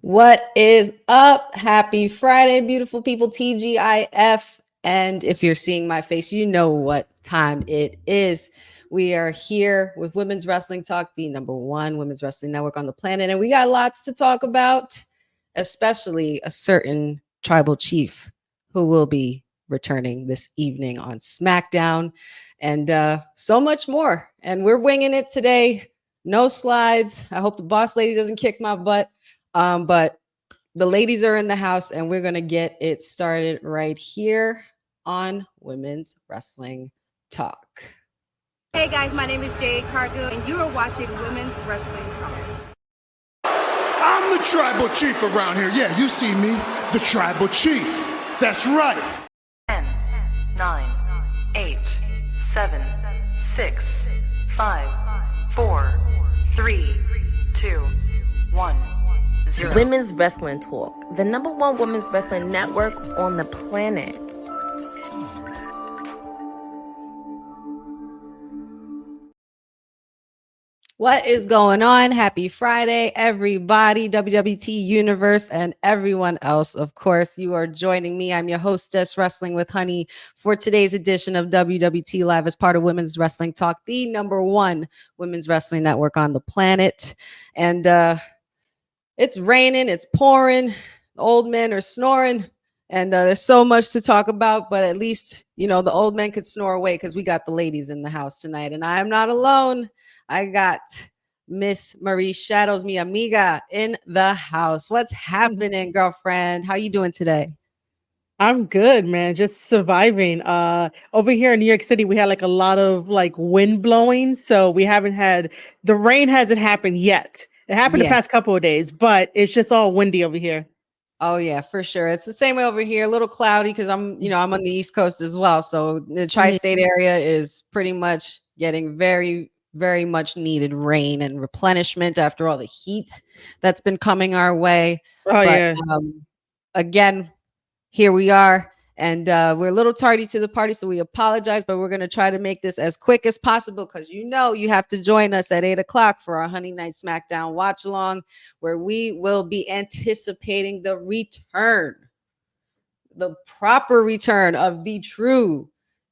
What is up? Happy Friday, beautiful people. TGIF. And if you're seeing my face, you know what time it is. We are here with Women's Wrestling Talk, the number one women's wrestling network on the planet. And we got lots to talk about, especially a certain tribal chief who will be returning this evening on SmackDown and so much more. And we're winging it today. No slides. I hope the boss lady doesn't kick my butt. But the ladies are in the house and we're going to get it started right here on Women's Wrestling Talk. Hey guys, my name is Jade Cargill and you are watching Women's Wrestling Talk. I'm the tribal chief around here. Yeah, you see me, the tribal chief. That's right. 10, 9, 8, 7, 6, 5, 4, 3, 2, 1. Women's Wrestling Talk, the number one women's wrestling network on the planet. What is going on? Happy Friday, everybody, WWT Universe, and everyone else. Of course, you are joining me. I'm your hostess, Wrestling with Honey, for today's edition of WWT Live as part of Women's Wrestling Talk, the number one women's wrestling network on the planet. And it's raining, it's pouring, the old men are snoring, and there's so much to talk about, but at least, you know, the old men could snore away because we got the ladies in the house tonight, and I am not alone. I got Miss Marie Shadows, mi amiga, in the house. What's happening, girlfriend? How you doing today? I'm good, man. Just surviving. Over here in New York City, we had like a lot of like wind blowing, so we haven't had the rain hasn't happened yet. It happened the past couple of days, but it's just all windy over here. Oh yeah, for sure. It's the same way over here. A little cloudy because I'm on the East Coast as well. So the tri-state area is pretty much getting very, very much needed rain and replenishment after all the heat that's been coming our way. Again, here we are. And we're a little tardy to the party, so we apologize, but we're going to try to make this as quick as possible because you have to join us at 8 o'clock for our Honey Night SmackDown watch along, where we will be anticipating the proper return of the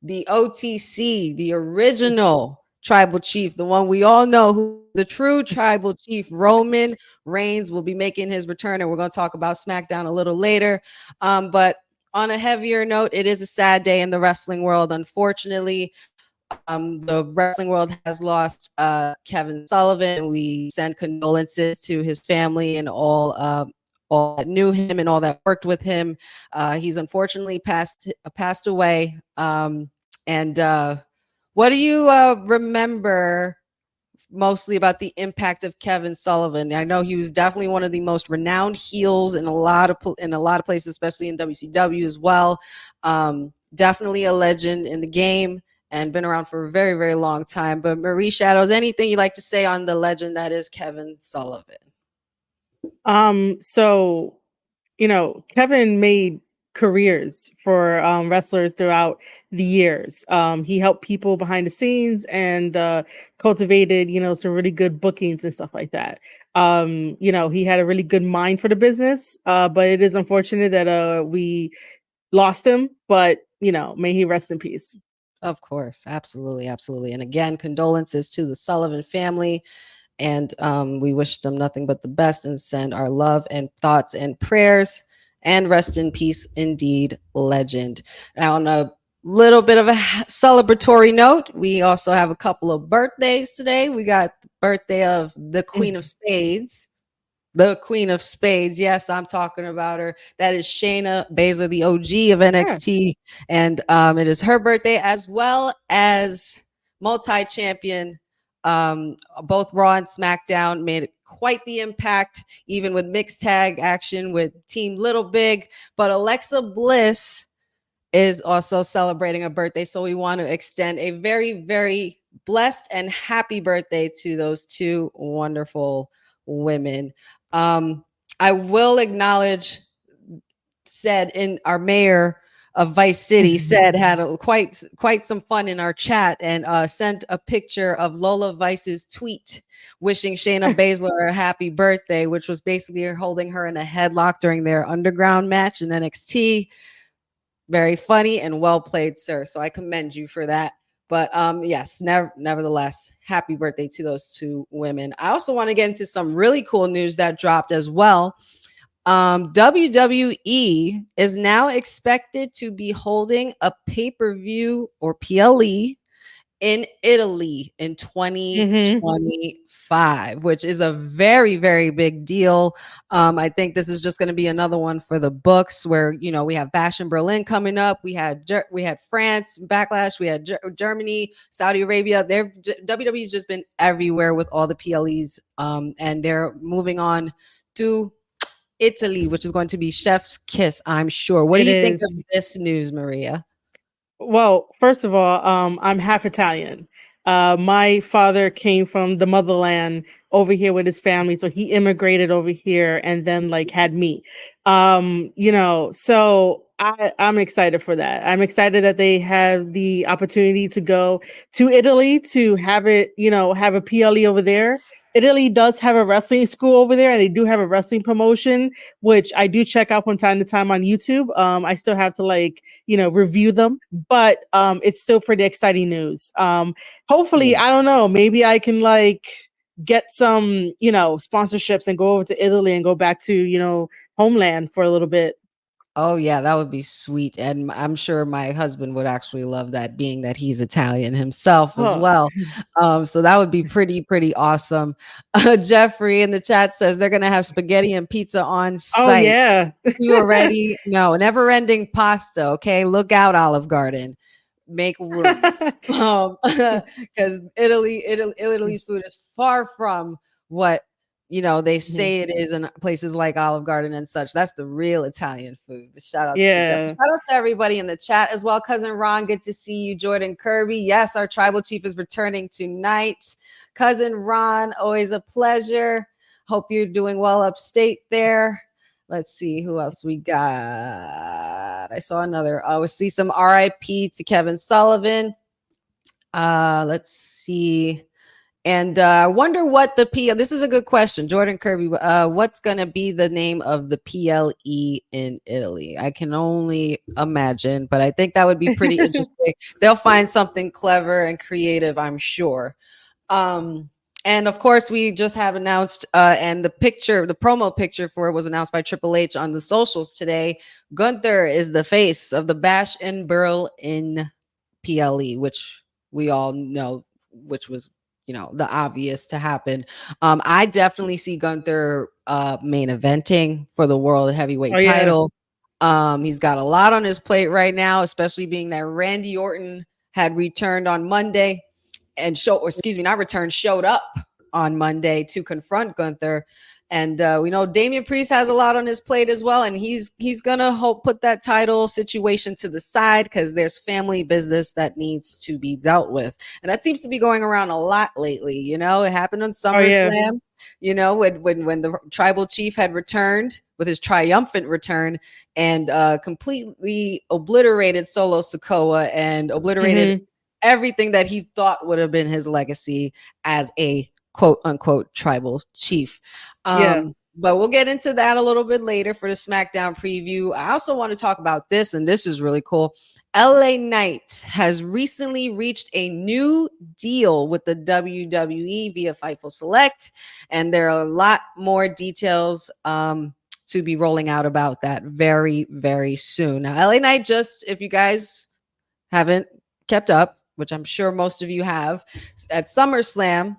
OTC, the original tribal chief, the one we all know, who the true tribal chief, Roman Reigns, will be making his return. And we're going to talk about SmackDown a little later. But on a heavier note, it is a sad day in the wrestling world. Unfortunately, the wrestling world has lost Kevin Sullivan. We send condolences to his family and all that knew him and all that worked with him. He's unfortunately passed away. What do you remember mostly about the impact of Kevin Sullivan? I know he was definitely one of the most renowned heels in a lot of places, especially in WCW as well. Definitely a legend in the game and been around for a very, very long time. But Marie Shadows, anything you'd like to say on the legend that is Kevin Sullivan? So, Kevin made careers for wrestlers throughout the years. He helped people behind the scenes and cultivated, some really good bookings and stuff like that. He had a really good mind for the business, but it is unfortunate that we lost him, but may he rest in peace. Of course, absolutely, absolutely. And again, condolences to the Sullivan family. And we wish them nothing but the best and send our love and thoughts and prayers, and rest in peace indeed, legend. Now, on a little bit of a celebratory note, we also have a couple of birthdays today. We got the birthday of the Queen of Spades. The Queen of Spades. Yes, I'm talking about her. That is Shayna Baszler, the OG of NXT. And it is her birthday, as well as multi-champion. Both Raw and SmackDown made quite the impact, even with mixed tag action with Team Little Big. But Alexa Bliss is also celebrating a birthday. So we want to extend a very, very blessed and happy birthday to those two wonderful women. I will acknowledge, said in our mayor, of Vice City said had quite some fun in our chat and sent a picture of Lola Vice's tweet wishing Shayna Baszler a happy birthday, which was basically her holding her in a headlock during their underground match in NXT. Very funny and well played, sir. So I commend you for that. But yes, nevertheless, happy birthday to those two women. I also want to get into some really cool news that dropped as well. WWE is now expected to be holding a pay-per-view or PLE in Italy in Mhm. 2025, which is a very, very big deal. I think this is just going to be another one for the books where, you know, we have Bash in Berlin coming up. We had France Backlash. We had Germany, Saudi Arabia. WWE's just been everywhere with all the PLEs. And they're moving on to Italy, which is going to be chef's kiss, I'm sure. What do It you think of is. this news, Maria? Well, first of all, I'm half Italian. My father came from the motherland over here with his family, so he immigrated over here and then like had me. So I'm excited for that. I'm excited that they have the opportunity to go to Italy to have it, have a PLE over there. Italy does have a wrestling school over there, and they do have a wrestling promotion, which I do check out from time to time on YouTube. I still have to review them, but it's still pretty exciting news. Hopefully, Yeah. I don't know, maybe I can get some, sponsorships and go over to Italy and go back to, homeland for a little bit. Oh yeah, that would be sweet. And I'm sure my husband would actually love that, being that he's Italian himself as Oh, well. So that would be pretty awesome. Jeffrey in the chat says they're gonna have spaghetti and pizza on oh site. yeah. You already know, never ending pasta. Okay, look out, Olive Garden. Make room. Because Italy's food is far from what they Mhm. say it is in places like Olive Garden and such. That's the real Italian food. But shout outs to Jeff. Yeah. Shout outs to everybody in the chat as well. Cousin Ron, good to see you. Jordan Kirby. Yes, our tribal chief is returning tonight. Cousin Ron, always a pleasure. Hope you're doing well upstate there. Let's see who else we got. I saw another. I see some RIP to Kevin Sullivan. Let's see. And I wonder what the this is a good question, Jordan Kirby. What's going to be the name of the PLE in Italy? I can only imagine, but I think that would be pretty interesting. They'll find something clever and creative, I'm sure. And of course, we just have announced, and the promo picture for it was announced by Triple H on the socials today. Gunther is the face of the Bash in Berlin PLE, which we all know, which was the obvious to happen. I definitely see Gunther main eventing for the world heavyweight Oh yeah. title. He's got a lot on his plate right now, especially being that Randy Orton had returned on Monday and showed up on Monday to confront Gunther. And we know Damian Priest has a lot on his plate as well, and he's gonna put that title situation to the side because there's family business that needs to be dealt with, and that seems to be going around a lot lately. It happened on Oh yeah. SummerSlam. When the tribal chief had returned with his triumphant return and completely obliterated Solo Sikoa and obliterated Mhm. everything that he thought would have been his legacy as a quote unquote tribal chief. Yeah. But we'll get into that a little bit later for the SmackDown preview. I also want to talk about this, and this is really cool. LA Knight has recently reached a new deal with the WWE via Fightful Select, and there are a lot more details to be rolling out about that very, very soon. Now, LA Knight, just if you guys haven't kept up, which I'm sure most of you have, at SummerSlam,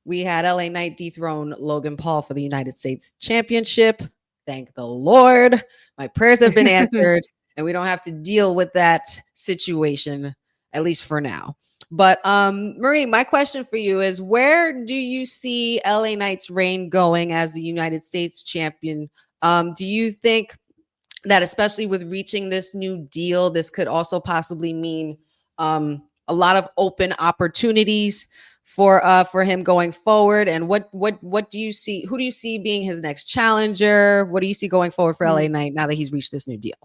we had LA Knight dethrone Logan Paul for the United States Championship. Thank the Lord. My prayers have been answered, and we don't have to deal with that situation, at least for now. But Marie, my question for you is, where do you see LA Knight's reign going as the United States champion? Do you think that, especially with reaching this new deal, this could also possibly mean a lot of open opportunities for him going forward? And what do you see? Who do you see being his next challenger? What do you see going forward for LA Knight now that he's reached this new deal?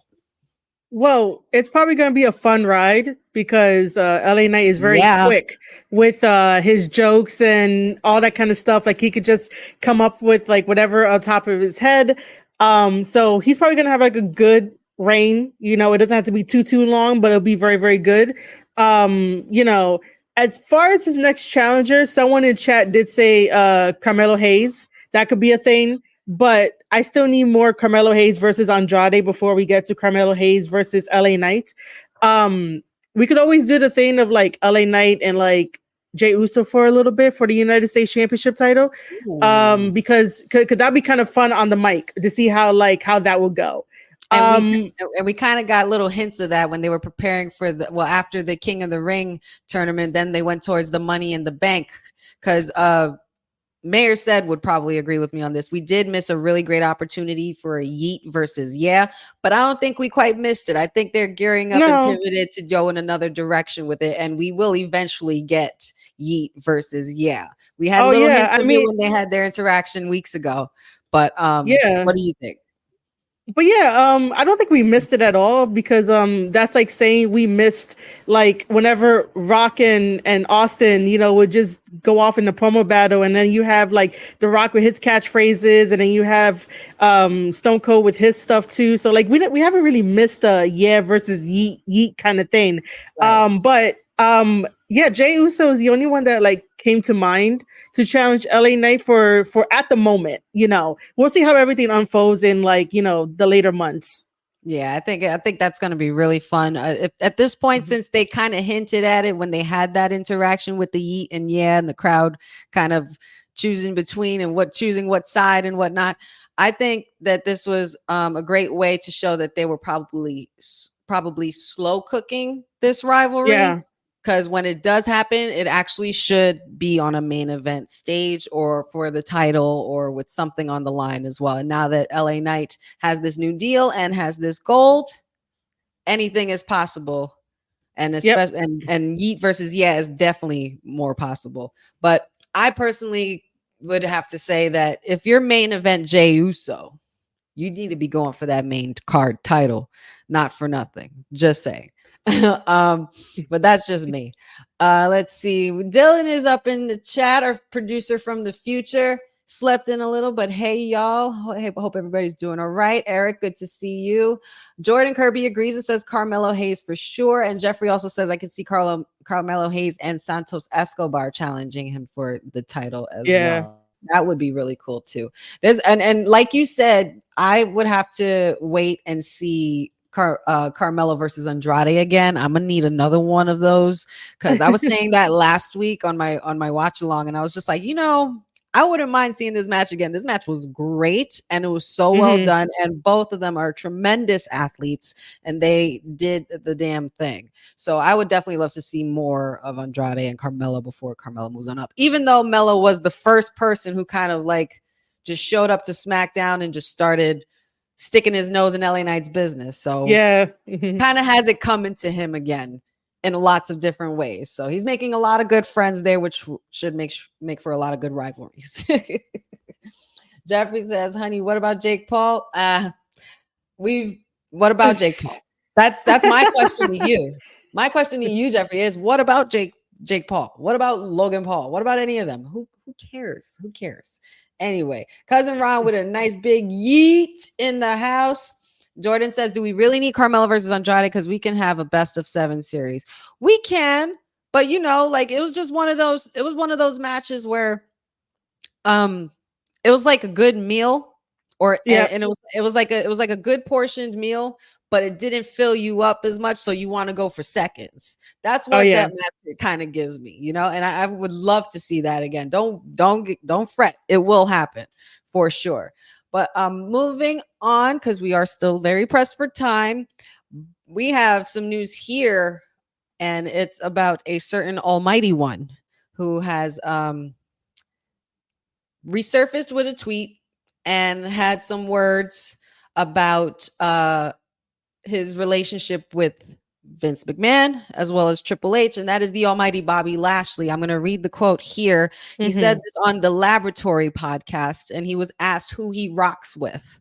Well, it's probably going to be a fun ride because LA Knight is very Yeah. quick with his jokes and all that kind of stuff. Like he could just come up with like whatever on top of his head. So he's probably going to have like a good reign. You know, it doesn't have to be too long, but it'll be very very good. You know, as far as his next challenger, someone in chat did say Carmelo Hayes. That could be a thing. But I still need more Carmelo Hayes versus Andrade before we get to Carmelo Hayes versus LA Knight. We could always do the thing of like LA Knight and like Jey Uso for a little bit for the United States Championship title. Ooh. Because could that be kind of fun on the mic to see how that would go? And Um, we kind of got little hints of that when they were preparing for after the King of the Ring tournament, then they went towards the Money in the Bank because Mayor said would probably agree with me on this. We did miss a really great opportunity for a Yeet versus but I don't think we quite missed it. I think they're gearing up and no. pivoted to go in another direction with it, and we will eventually get Yeet versus We had Oh little yeah. hints I of it mean, when they had their interaction weeks ago, but yeah. what do you think? But yeah, I don't think we missed it at all because that's like saying we missed like whenever Rock and Austin, you know, would just go off in the promo battle, and then you have like The Rock with his catchphrases, and then you have Stone Cold with his stuff too. So like we haven't really missed a versus yeet kind of thing. Right. But yeah, Jey Uso is the only one that like came to mind to challenge LA Knight for at the moment. You know, we'll see how everything unfolds in like, you know, the later months. Yeah, I think that's going to be really fun. If, at this point, Mhm. since they kind of hinted at it when they had that interaction with the Yeet and the crowd kind of choosing between and choosing what side and whatnot, I think that this was a great way to show that they were probably slow cooking this rivalry, Yeah. because when it does happen, it actually should be on a main event stage or for the title or with something on the line as well. And now that LA Knight has this new deal and has this gold, anything is possible. And Yep. especially and Yeet versus is definitely more possible. But I personally would have to say that if your main event Jey Uso, you need to be going for that main card title, not for nothing. Just saying. But that's just me. Let's see. Dylan is up in the chat, our producer from the future. Slept in a little, but hey, y'all. Hope everybody's doing all right. Eric, good to see you. Jordan Kirby agrees and says Carmelo Hayes for sure. And Jeffrey also says I can see Carmelo Hayes and Santos Escobar challenging him for the title as Yeah. well. That would be really cool too. There's and like you said, I would have to wait and see Carmelo versus Andrade again. I'm gonna need another one of those because I was saying that last week on my watch along, and I was just like, I wouldn't mind seeing this match again. This match was great and it was so well Mhm. done. And both of them are tremendous athletes and they did the damn thing. So I would definitely love to see more of Andrade and Carmelo before Carmelo moves on up. Even though Melo was the first person who kind of like just showed up to SmackDown and just started sticking his nose in LA Knight's business. So Yeah. Mhm. kind of has it coming to him again in lots of different ways. So he's making a lot of good friends there, which should make for a lot of good rivalries. Jeffrey says, "Honey, what about Jake Paul?" We've What about Jake Paul? That's my question to you. My question to you, Jeffrey, is what about Jake Paul? What about Logan Paul? What about any of them? Who cares? Who cares? Anyway, cousin Ron with a nice big yeet in the house. Jordan says, "Do we really need Carmelo versus Andrade? Because we can have a best of 7 series. We can, but like it was just one of those. It was one of those matches where um it was like a good meal or Yeah. and it was like a good portioned meal, but it didn't fill you up as much, so you want to go for seconds. That's Oh what yeah. that match kind of gives me, and I would love to see that again. Don't fret, it will happen for sure. But moving on, because we are still very pressed for time, we have some news here, and it's about a certain almighty one who has resurfaced with a tweet and had some words about his relationship with Vince McMahon as well as Triple H, and that is the almighty Bobby Lashley. I'm going to read the quote here. He said Mhm. this on the Laboratory podcast, and he was asked who he rocks with.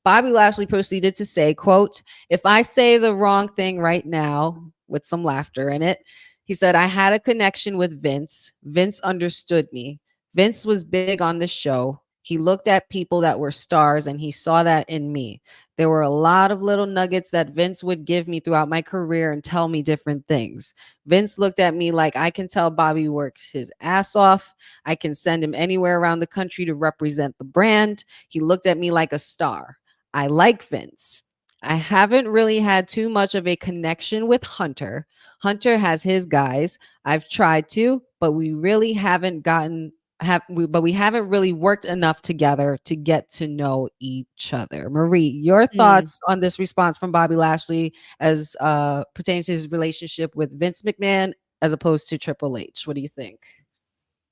Bobby Lashley proceeded to say, quote, "If I say the wrong thing right now," with some laughter in it, he said, "I had a connection with Vince. Vince understood me. Vince was big on the show. He looked at people that were stars and he saw that in me. There were a lot of little nuggets that Vince would give me throughout my career and tell me different things. Vince looked at me like, I can tell Bobby works his ass off. I can send him anywhere around the country to represent the brand. He looked at me like a star. I like Vince. I haven't really had too much of a connection with Hunter. Hunter has his guys. I've tried to, but we haven't really worked enough together to get to know each other." Marie, your Mm. thoughts on this response from Bobby Lashley as pertains to his relationship with Vince McMahon as opposed to Triple H? What do you think?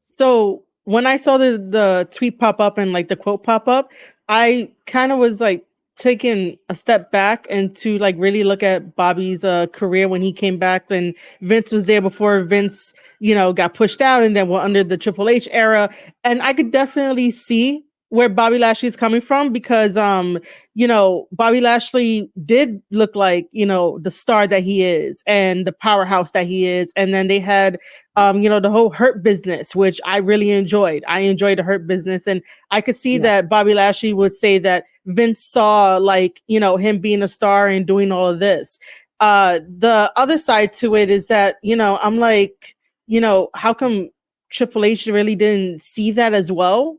So when I saw the tweet pop up and like the quote pop up, I kind of was like taking a step back and to like really look at Bobby's career when he came back. And Vince was there before Vince, got pushed out, and then we're under the Triple H era. And I could definitely see where Bobby Lashley is coming from because Bobby Lashley did look like, the star that he is and the powerhouse that he is. And then they had the whole Hurt Business, which I really enjoyed. I enjoyed the Hurt Business. And I could see Yeah, that Bobby Lashley would say that Vince saw like, him being a star and doing all of this. The other side to it is that, I'm like, how come Triple H really didn't see that as well?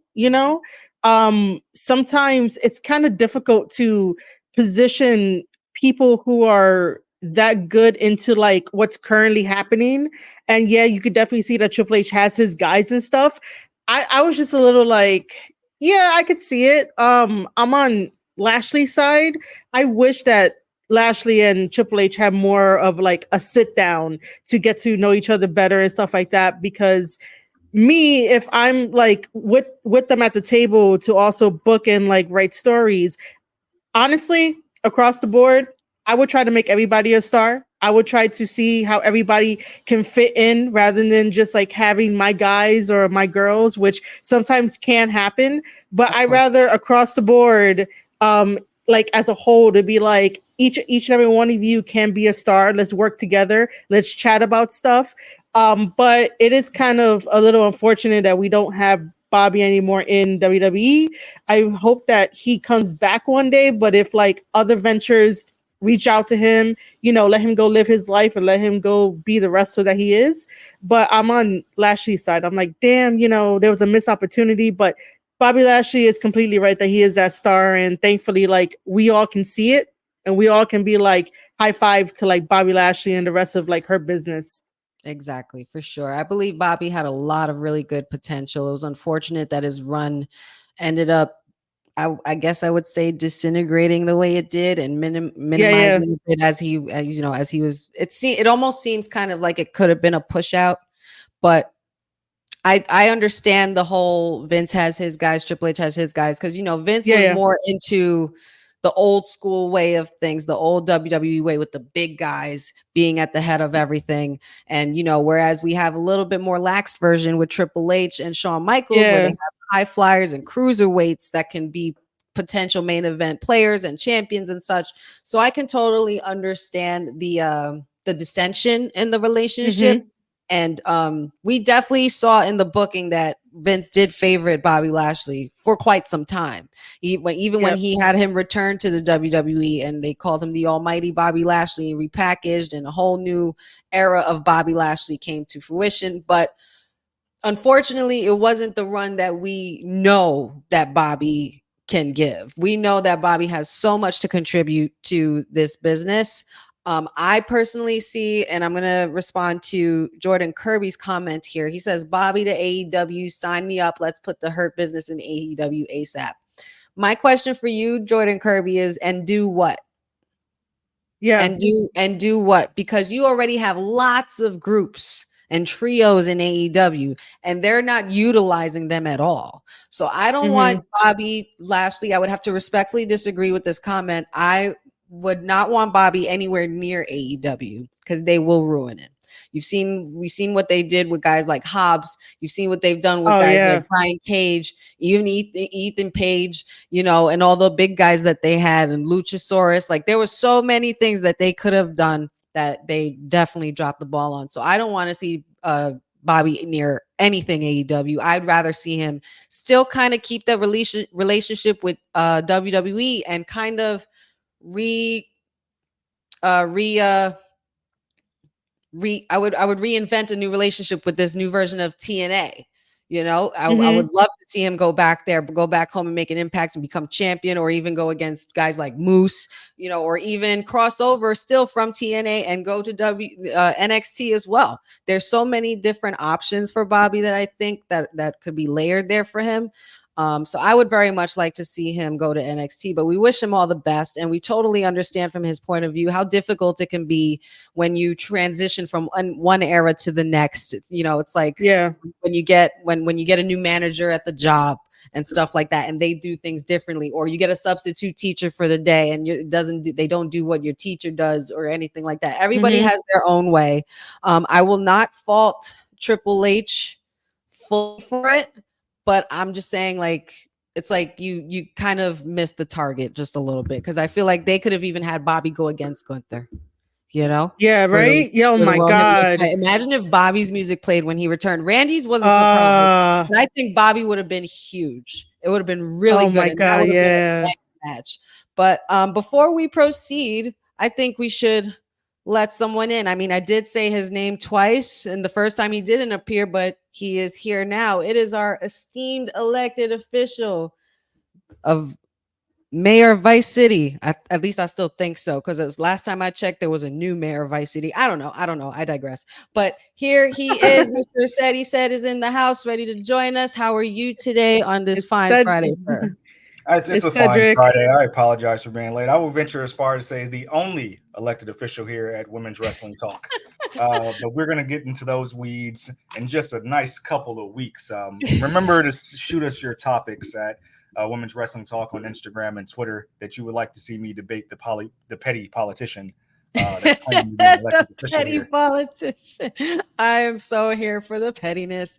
Sometimes it's kind of difficult to position people who are that good into like what's currently happening. And yeah, you could definitely see that Triple H has his guys and stuff. I was just a little like, yeah, I could see it. I'm on Lashley's side. I wish that Lashley and Triple H had more of like a sit down to get to know each other better and stuff like that. Because me, if I'm like with them at the table to also book and like write stories, honestly, across the board, I would try to make everybody a star. I would try to see how everybody can fit in rather than just like having my guys or my girls, which sometimes can happen. But of I course. rather across the board, like as a whole, to be like each and every one of you can be a star. Let's work together. Let's chat about stuff. But it is kind of a little unfortunate that we don't have Bobby anymore in WWE. I hope that he comes back one day, but if like other ventures reach out to him, let him go live his life and let him go be the wrestler that he is. But I'm on Lashley's side. I'm like, damn, there was a missed opportunity, but Bobby Lashley is completely right that he is that star. And thankfully, like we all can see it and we all can be like high five to like Bobby Lashley and the rest of like her business. Exactly, for sure. I believe Bobby had a lot of really good potential. It was unfortunate that his run ended up, I guess I would say, disintegrating the way it did and Yeah, yeah. minimizing it as as he was. It almost seems kind of like it could have been a push out, but I understand the whole Vince has his guys, Triple H has his guys, because Vince Yeah, was yeah. more into the old school way of things, the old WWE way with the big guys being at the head of everything. And whereas we have a little bit more laxed version with Triple H and Shawn Michaels, where they Yeah. have high flyers and cruiserweights that can be potential main event players and champions and such. So I can totally understand the dissension in the relationship. Mm-hmm. And we definitely saw in the booking that Vince did favorite Bobby Lashley for quite some time. Even when Yep. he had him return to the WWE and they called him the Almighty Bobby Lashley, repackaged, and a whole new era of Bobby Lashley came to fruition. But unfortunately, it wasn't the run that we know that Bobby can give. We know that Bobby has so much to contribute to this business. I personally see, and I'm going to respond to Jordan Kirby's comment here. He says, Bobby to AEW, sign me up. Let's put the Hurt Business in AEW ASAP. My question for you, Jordan Kirby, is, and do what? Yeah. And do what? Because you already have lots of groups and trios in AEW, and they're not utilizing them at all. So I don't want Mm-hmm. Bobby Lashley. I would have to respectfully disagree with this comment. I would not want Bobby anywhere near AEW because they will ruin it. we've seen what they did with guys like Hobbs. You've seen what they've done with Oh guys yeah. like Brian Cage, even Ethan Page, you know, and all the big guys that they had, and Luchasaurus. Like, there were so many things that they could have done that they definitely dropped the ball on. So I don't want to see Bobby near anything AEW. I'd rather see him still kind of keep the relationship with WWE and kind of re I would reinvent a new relationship with this new version of TNA. You know, I Mhm. would love to see him go back there, go back home and make an impact and become champion, or even go against guys like Moose, you know, or even cross over still from TNA and go to NXT as well. There's so many different options for Bobby that I think that could be layered there for him. So I would very much like to see him go to NXT, but we wish him all the best. And we totally understand from his point of view how difficult it can be when you transition from one era to the next. You know, it's like Yeah. when you get a new manager at the job and stuff like that, and they do things differently, or you get a substitute teacher for the day and they don't do what your teacher does or anything like that. Everybody Mhm. has their own way. I will not fault Triple H fully for it, but I'm just saying, like, it's like you kind of missed the target just a little bit, because I feel like they could have even had Bobby go against Gunther, you know, Yeah, right? Yeah, oh for the my World Heavyweight God. title. Imagine if Bobby's music played when he returned. Randy's was a surprise, Uh but I think Bobby would have been huge. It would have been really oh good, my and that God, would have been a yeah. bang match. But before we proceed, I think we should let someone in. I mean, I did say his name twice, and the first time he didn't appear, but he is here now. It is our esteemed elected official of Mayor of Vice City. At least I still think so, because last time I checked, there was a new mayor of Vice City. I don't know. I digress. But here he is. Mr. Said is in the house, ready to join us. How are you today on this It's fine said Friday, sir? It's it's a fine Cedric. Friday. I apologize for being late. I will venture as far as to say is the only elected official here at Women's Wrestling Talk. But we're going to get into those weeds in just a nice couple of weeks. Remember to shoot us your topics at Women's Wrestling Talk on Instagram and Twitter that you would like to see me debate the petty politician that's claiming to be an elected The official petty here. politician. I am so here for the pettiness.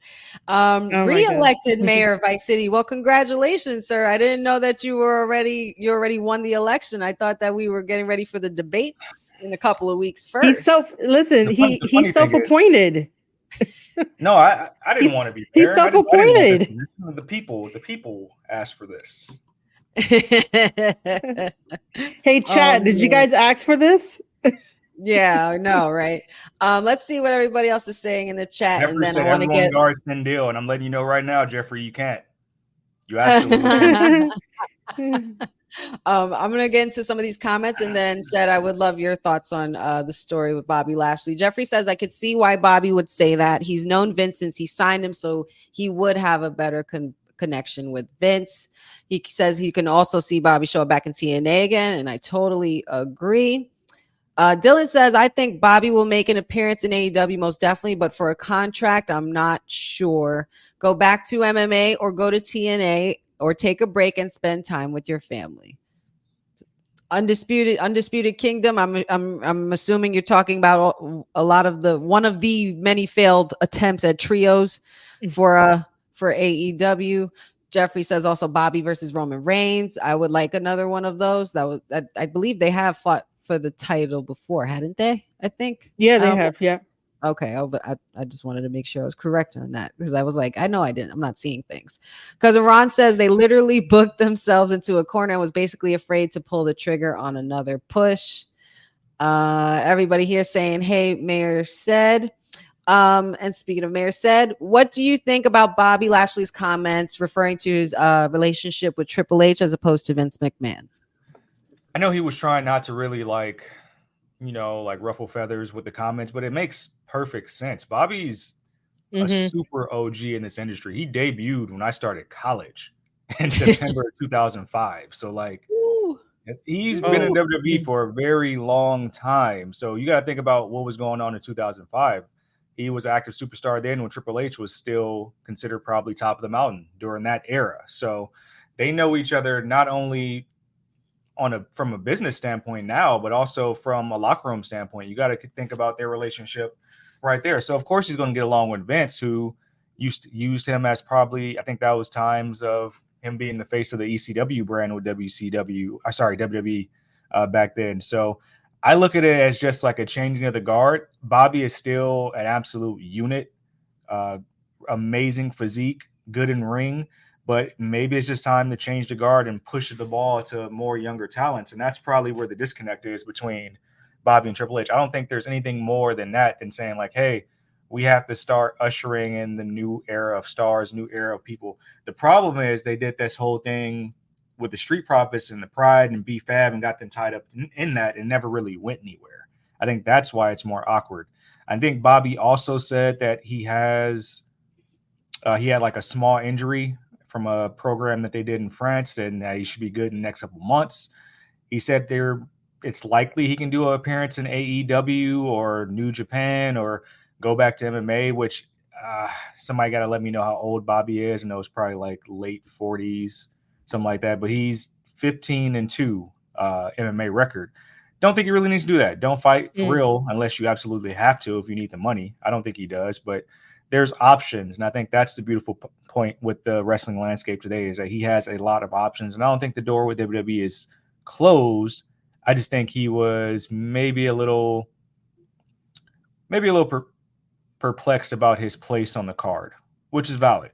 Oh my God. Re-elected mayor of Vice City. Well, congratulations, sir. I didn't know that you already won the election. I thought that we were getting ready for the debates in a couple of weeks He's first. The he's funny thing is, self-appointed. no, I didn't want to be He's mayor. I didn't want this self-appointed. position. The people asked for this. Hey Oh, chat, did you man. guys ask for this? Yeah, I know, right? Let's see what everybody else is saying in the chat, and Jeffrey then I said want to everyone get guards thin deal, and I'm letting you know right now, Jeffrey, you can't. You absolutely can't. I'm gonna get into some of these comments, and then said I would love your thoughts on the story with Bobby Lashley. Jeffrey says I could see why Bobby would say that. He's known Vince since he signed him, so he would have a better connection with Vince. He says he can also see Bobby show up back in TNA again, and I totally agree. Dylan says, I think Bobby will make an appearance in AEW most definitely, but for a contract, I'm not sure. Go back to MMA or go to TNA or take a break and spend time with your family. Undisputed Kingdom. I'm assuming you're talking about one of the many failed attempts at trios for AEW. Jeffrey says also Bobby versus Roman Reigns. I would like another one of those. I believe they have fought for the title before, hadn't they? I think. Yeah, they have. Yeah. Okay. But I just wanted to make sure I was correct on that, because I was like, I know I didn't. I'm not seeing things. Because Ron says they literally booked themselves into a corner and was basically afraid to pull the trigger on another push. Everybody here saying, hey, Mayor said. And speaking of Mayor said, what do you think about Bobby Lashley's comments referring to his relationship with Triple H as opposed to Vince McMahon? I know he was trying not to really ruffle feathers with the comments, but it makes perfect sense. Bobby's a super OG in this industry. He debuted when I started college in September of 2005. So he's been in WWE for a very long time. So you got to think about what was going on in 2005. He was an active superstar then when Triple H was still considered probably top of the mountain during that era. So they know each other not only from a business standpoint now, but also from a locker room standpoint. You got to think about their relationship right there. So of course he's going to get along with Vince, who used him as probably, I think that was times of him being the face of the ECW brand with WCW. Sorry, WWE back then. So I look at it as just like a changing of the guard. Bobby is still an absolute unit, uh, amazing physique, good in ring, but maybe it's just time to change the guard and push the ball to more younger talents. And that's probably where the disconnect is between Bobby and Triple H. I don't think there's anything more than that than saying like, hey, we have to start ushering in the new era of stars, new era of people. The problem is they did this whole thing with the Street Profits and the Pride and B-Fab and got them tied up in that and never really went anywhere. I think that's why it's more awkward. I think Bobby also said that he had like a small injury from a program that they did in France, and he should be good in the next couple months. He said it's likely he can do an appearance in AEW or New Japan or go back to MMA, which somebody got to let me know how old Bobby is. I know it's probably like late 40s, something like that. But he's 15-2 MMA record. Don't think he really needs to do that. Don't fight for real unless you absolutely have to if you need the money. I don't think he does, but there's options. And I think that's the beautiful point with the wrestling landscape today is that he has a lot of options. And I don't think the door with WWE is closed. I just think he was maybe a little perplexed about his place on the card, which is valid.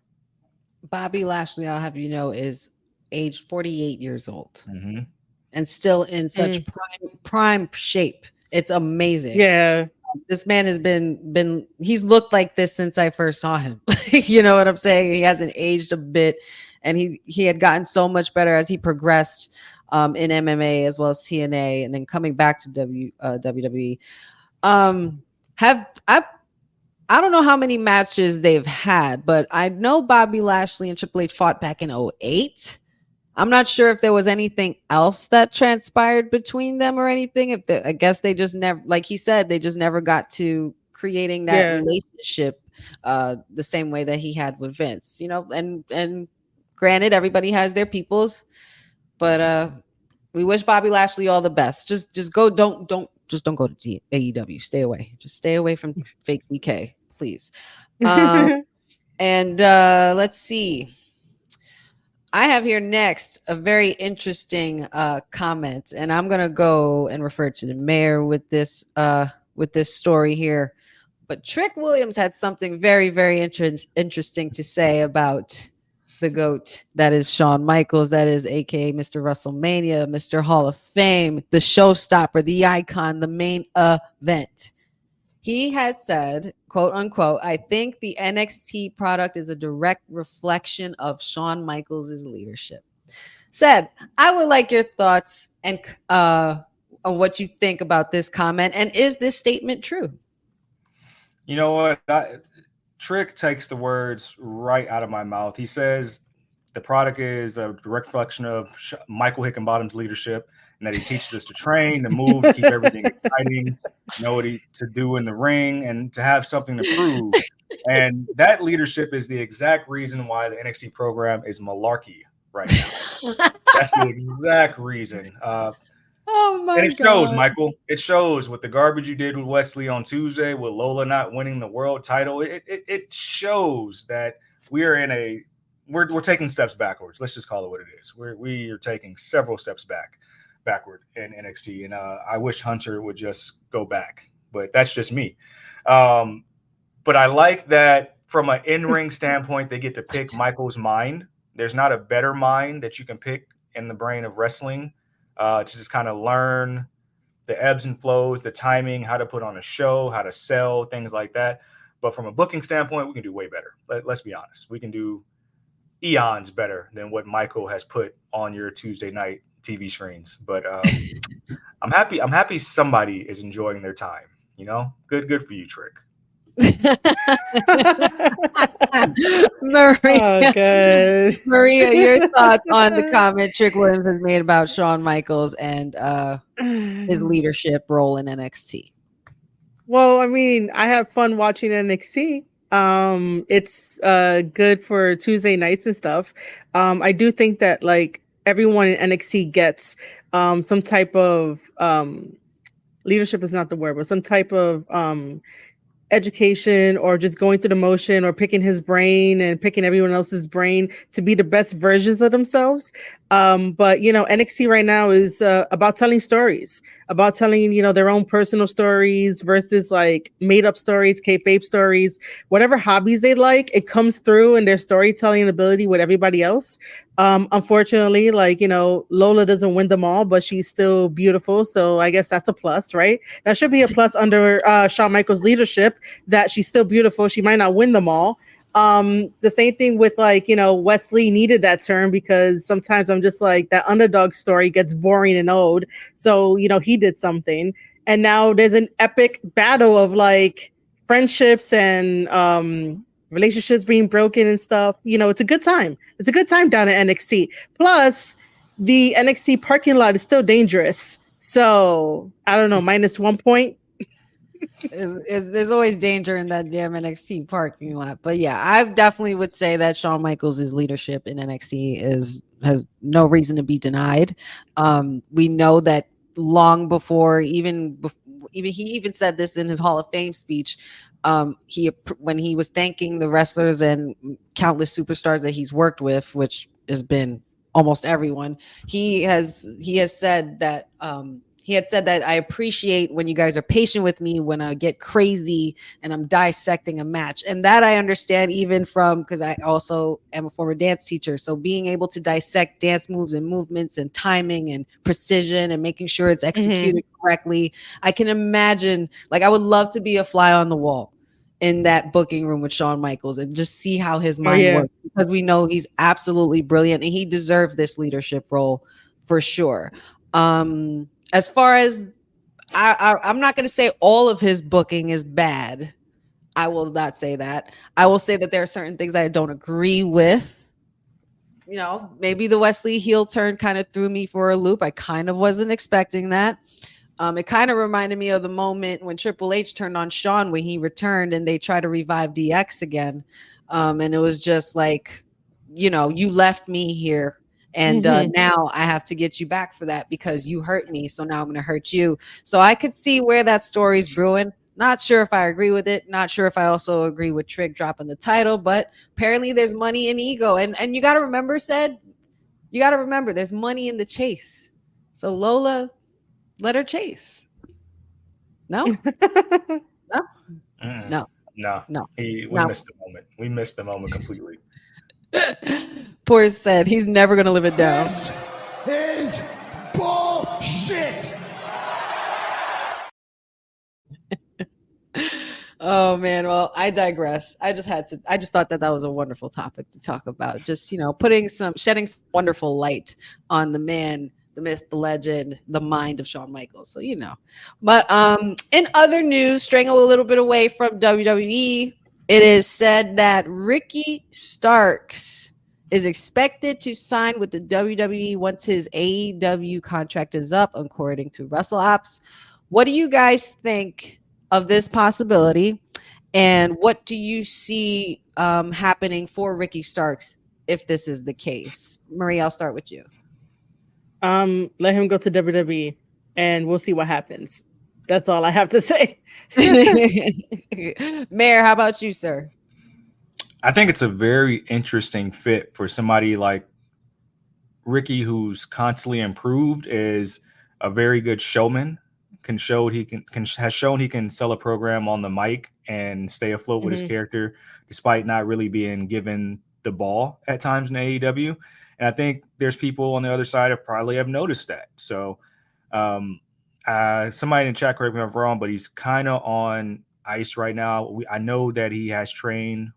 Bobby Lashley, I'll have you know, is aged 48 years old Mm-hmm. and still in such prime shape. It's amazing. Yeah. This man has been he's looked like this since I first saw him. You know what I'm saying? He hasn't aged a bit, and he had gotten so much better as he progressed in MMA as well as TNA, and then coming back to WWE. I don't know how many matches they've had, but I know Bobby Lashley and Triple H fought back in 2008. I'm not sure if there was anything else that transpired between them or anything. I guess they just never, like he said, they just never got to creating that relationship the same way that he had with Vince, you know, and granted, everybody has their peoples, but we wish Bobby Lashley all the best. Just go, don't go to AEW. Stay away. Just stay away from fake DK, please. And let's see. I have here next a very interesting comment, and I'm gonna go and refer to the mayor with this story here. But Trick Williams had something very, very interesting to say about the GOAT. That is Shawn Michaels. That is aka Mr. WrestleMania, Mr. Hall of Fame, the showstopper, the icon, the main event. He has said, quote unquote, I think the NXT product is a direct reflection of Shawn Michaels' leadership. Said, I would like your thoughts and on what you think about this comment. And is this statement true? You know what? Trick takes the words right out of my mouth. He says the product is a direct reflection of Michael Hickenbottom's leadership, and that he teaches us to train, to move, to keep everything exciting, know what to do in the ring, and to have something to prove. And that leadership is the exact reason why the NXT program is malarkey right now. That's the exact reason. Oh my God. And it shows, Michael. It shows with the garbage you did with Wesley on Tuesday, with Lola not winning the world title. It shows that we're taking steps backwards. Let's just call it what it is. We are taking several steps backward in NXT, and I wish Hunter would just go back, but that's just me. But I like that from an in-ring standpoint, they get to pick Michael's mind. There's not a better mind that you can pick in the brain of wrestling. To just kind of learn the ebbs and flows, the timing, how to put on a show, how to sell, things like that. But from a booking standpoint, we can do way better. Let's be honest. We can do eons better than what Michael has put on your Tuesday night TV screens. But I'm happy somebody is enjoying their time. You know, good for you, Trick. Maria, your thoughts on the comment Trick Williams has made about Shawn Michaels and his leadership role in NXT? Well, I mean, I have fun watching NXT. It's good for Tuesday nights and stuff. I do think that like everyone in NXT gets some type of leadership is not the word, but some type of education or just going through the motion or picking his brain and picking everyone else's brain to be the best versions of themselves. But NXT right now is about telling stories, about telling their own personal stories versus like made up stories, kayfabe stories, whatever hobbies they like. It comes through in their storytelling ability with everybody else. Unfortunately, like Lola doesn't win them all, but she's still beautiful, so I guess that's a plus, right? That should be a plus under Shawn Michaels' leadership, that she's still beautiful. She might not win them all. The same thing with like, Wesley needed that turn, because sometimes I'm just like, that underdog story gets boring and old. So, he did something. And now there's an epic battle of like friendships and relationships being broken and stuff. It's a good time. It's a good time down at NXT. Plus, the NXT parking lot is still dangerous. So I don't know, -1 point. There's always danger in that damn NXT parking lot. But yeah, I definitely would say that Shawn Michaels' leadership in NXT has no reason to be denied. We know that long before even he even said this in his Hall of Fame speech. When he was thanking the wrestlers and countless superstars that he's worked with, which has been almost everyone, he has said that he had said that I appreciate when you guys are patient with me when I get crazy and I'm dissecting a match. And that I understand, even from, because I also am a former dance teacher. So being able to dissect dance moves and movements and timing and precision and making sure it's executed correctly. I can imagine, like, I would love to be a fly on the wall in that booking room with Shawn Michaels and just see how his mind works, because we know he's absolutely brilliant and he deserves this leadership role for sure. As far as I'm not going to say all of his booking is bad. I will not say that. I will say that there are certain things I don't agree with. Maybe the Wesley heel turn kind of threw me for a loop. I kind of wasn't expecting that. It kind of reminded me of the moment when Triple H turned on Shawn when he returned and they tried to revive DX again. And it was just like, you left me here. And now I have to get you back for that because you hurt me. So now I'm going to hurt you. So I could see where that story's brewing. Not sure if I agree with it. Not sure if I also agree with Trick dropping the title, but apparently there's money in ego. And you got to remember, there's money in the chase. So Lola, let her chase. No? No? No. No. No. We No. missed the moment. We missed the moment completely. Poor said he's never going to live it down. This is bullshit. Oh man, well, I digress. I just thought that was a wonderful topic to talk about. Just, shedding some wonderful light on the man, the myth, the legend, the mind of Shawn Michaels. So, But in other news, straying a little bit away from WWE, it is said that Ricky Starks is expected to sign with the WWE once his AEW contract is up, according to WrestleOps. What do you guys think of this possibility, and what do you see happening for Ricky Starks if this is the case? Marie, I'll start with you. Let him go to WWE and we'll see what happens. That's all I have to say. Mayor, how about you, sir? I think it's a very interesting fit for somebody like Ricky, who's constantly improved, is a very good showman, has shown he can sell a program on the mic and stay afloat with his character, despite not really being given the ball at times in AEW. And I think there's people on the other side have noticed that. So somebody in the chat, correct me if I'm wrong, but he's kind of on ice right now. I know that he has trained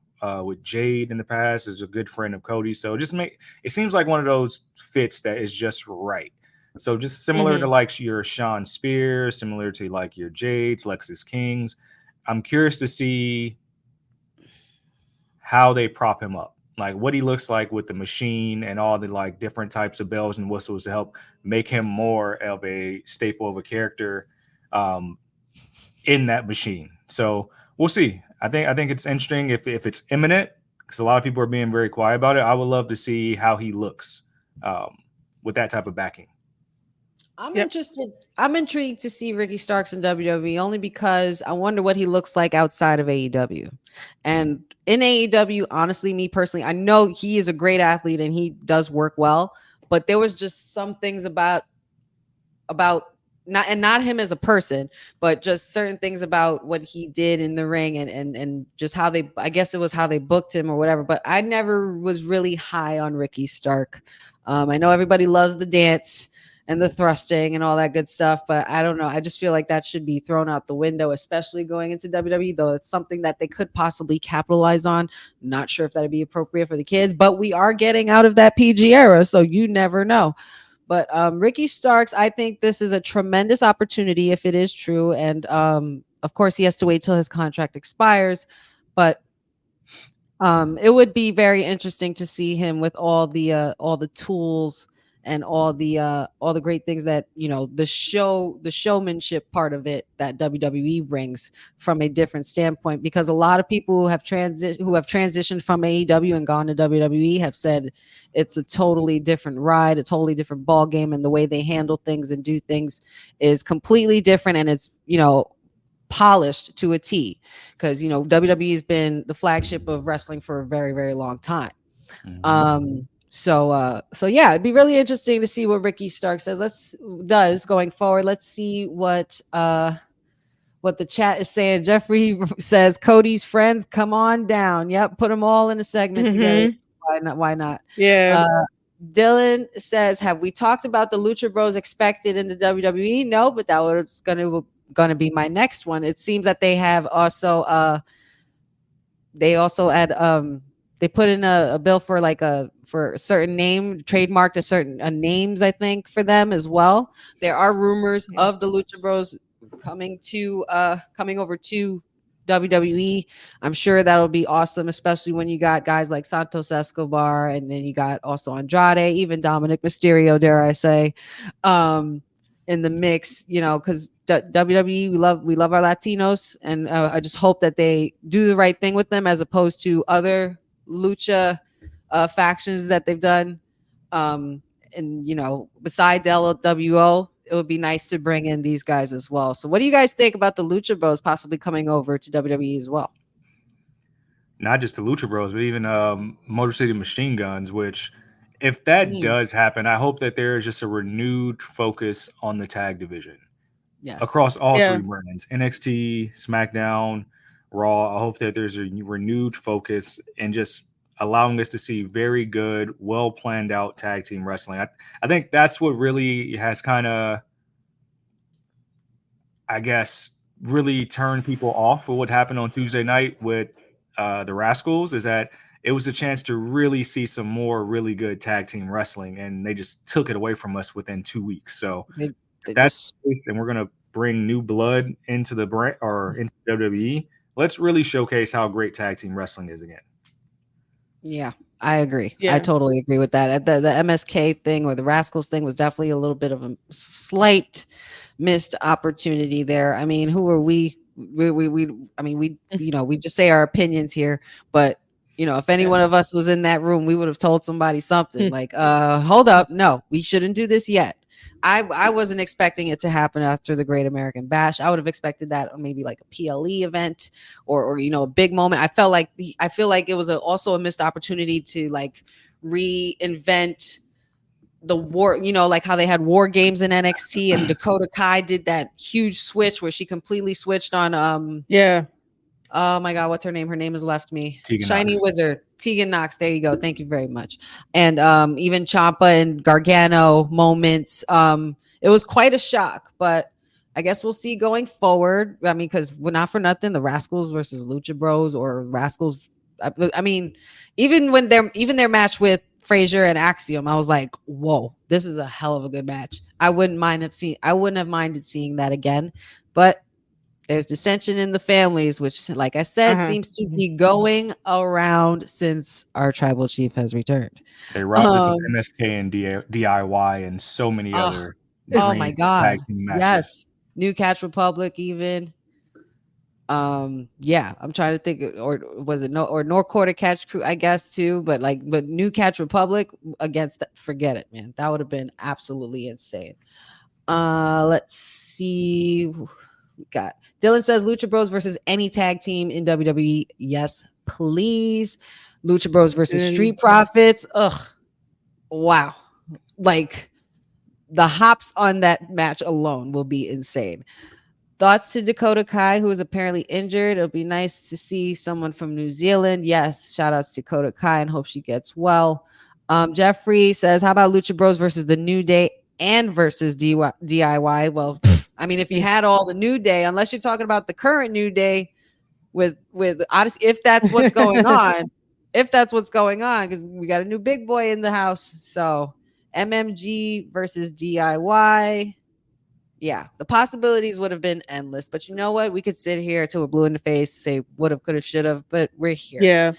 with Jade in the past, is a good friend of Cody. So it seems like one of those fits that is just right. So just similar to like your Sean Spears, similar to like your Jades, Lexis Kings. I'm curious to see how they prop him up, like what he looks like with the machine and all the like different types of bells and whistles to help make him more of a staple of a character in that machine. So we'll see. I think it's interesting if it's imminent, because a lot of people are being very quiet about it. I would love to see how he looks with that type of backing. I'm Yep. interested. I'm intrigued to see Ricky Starks in WWE only because I wonder what he looks like outside of AEW. And in AEW, honestly, me personally, I know he is a great athlete and he does work well, but there was just some things about not him as a person, but just certain things about what he did in the ring and just how they, I guess it was how they booked him or whatever. But I never was really high on Ricky Stark. I know everybody loves the dance and the thrusting and all that good stuff, but I don't know. I just feel like that should be thrown out the window, especially going into WWE, though it's something that they could possibly capitalize on. Not sure if that'd be appropriate for the kids, but we are getting out of that PG era, so you never know. But Ricky Starks, I think this is a tremendous opportunity if it is true. And of course, he has to wait till his contract expires. But it would be very interesting to see him with all the tools and all the great things that the showmanship part of it that WWE brings from a different standpoint, because a lot of people who have transitioned from AEW and gone to WWE have said it's a totally different ride, a totally different ball game, and the way they handle things and do things is completely different, and it's polished to a T, because WWE has been the flagship of wrestling for a very, very long time. So yeah, it'd be really interesting to see what Ricky Stark does going forward. Let's see what the chat is saying. Jeffrey says Cody's friends come on down. Yep, put them all in a segment together. Why not? Why not? Yeah. Dylan says, have we talked about the Lucha Bros expected in the WWE? No, but that was gonna be my next one. It seems that they have also they put in a bill for for a certain name, trademarked a certain names, I think, for them as well. There are rumors of the Lucha Bros coming over to WWE. I'm sure that'll be awesome, especially when you got guys like Santos Escobar, and then you got also Andrade, even Dominic Mysterio, dare I say, in the mix. Because WWE, we love our Latinos, and I just hope that they do the right thing with them as opposed to other lucha factions that they've done. And besides LWO, it would be nice to bring in these guys as well. So what do you guys think about the Lucha Bros possibly coming over to WWE as well? Not just the Lucha Bros, but even Motor City Machine Guns, which if that does happen, I hope that there is just a renewed focus on the tag division. Yes. Across all three brands, NXT, SmackDown, Raw. I hope that there's a renewed focus and just allowing us to see very good, well planned out tag team wrestling. I think that's what really has kind of, I guess, really turned people off of what happened on Tuesday night with the Rascals, is that it was a chance to really see some more really good tag team wrestling, and they just took it away from us within 2 weeks. So and we're gonna bring new blood into the brand or into WWE. Let's really showcase how great tag team wrestling is again. Yeah, I agree. I totally agree with that. The MSK thing or the Rascals thing was definitely a little bit of a slight missed opportunity there. I mean, who are we? We just say our opinions here, but if any one of us was in that room, we would have told somebody something like, hold up, no, we shouldn't do this yet. I wasn't expecting it to happen after the Great American Bash. I would have expected that maybe like a PLE event or a big moment. I feel like it was also a missed opportunity to like reinvent the war, like how they had war games in NXT, and Dakota Kai did that huge switch where she completely switched on oh my God, what's her name? Her name has left me. Tegan Shiny Knox. Wizard. Tegan Knox. There you go. Thank you very much. And even Ciampa and Gargano moments. It was quite a shock, but I guess we'll see going forward. I mean, because we're not for nothing, the Rascals versus Lucha Bros or Rascals. I mean, even their match with Frazier and Axiom, I was like, whoa, this is a hell of a good match. I wouldn't have minded seeing that again, but there's dissension in the families, which, like I said, seems to be going around since our tribal chief has returned. They robbed us of MSK and DIY and so many other. Oh my God! Tag team matches. Yes, New Catch Republic even. Yeah, I'm trying to think, or was it North Quarter Catch Crew? I guess too, but New Catch Republic against forget it, man. That would have been absolutely insane. Let's see. We got Dylan says Lucha Bros versus any tag team in WWE. Yes, please. Lucha Bros versus Street Profits. Ugh. Wow. Like the hops on that match alone will be insane. Thoughts to Dakota Kai, who is apparently injured. It'll be nice to see someone from New Zealand. Yes, shout outs to Dakota Kai and hope she gets well. Jeffrey says, how about Lucha Bros versus the New Day and versus DIY? Well, I mean, if you had all the New Day, unless you're talking about the current New Day with Odyssey, if that's what's going on, because we got a new big boy in the house. So MMG versus DIY. Yeah, the possibilities would have been endless. But you know what? We could sit here till we're blue in the face, say would have, could have, should have, but we're here. Yeah.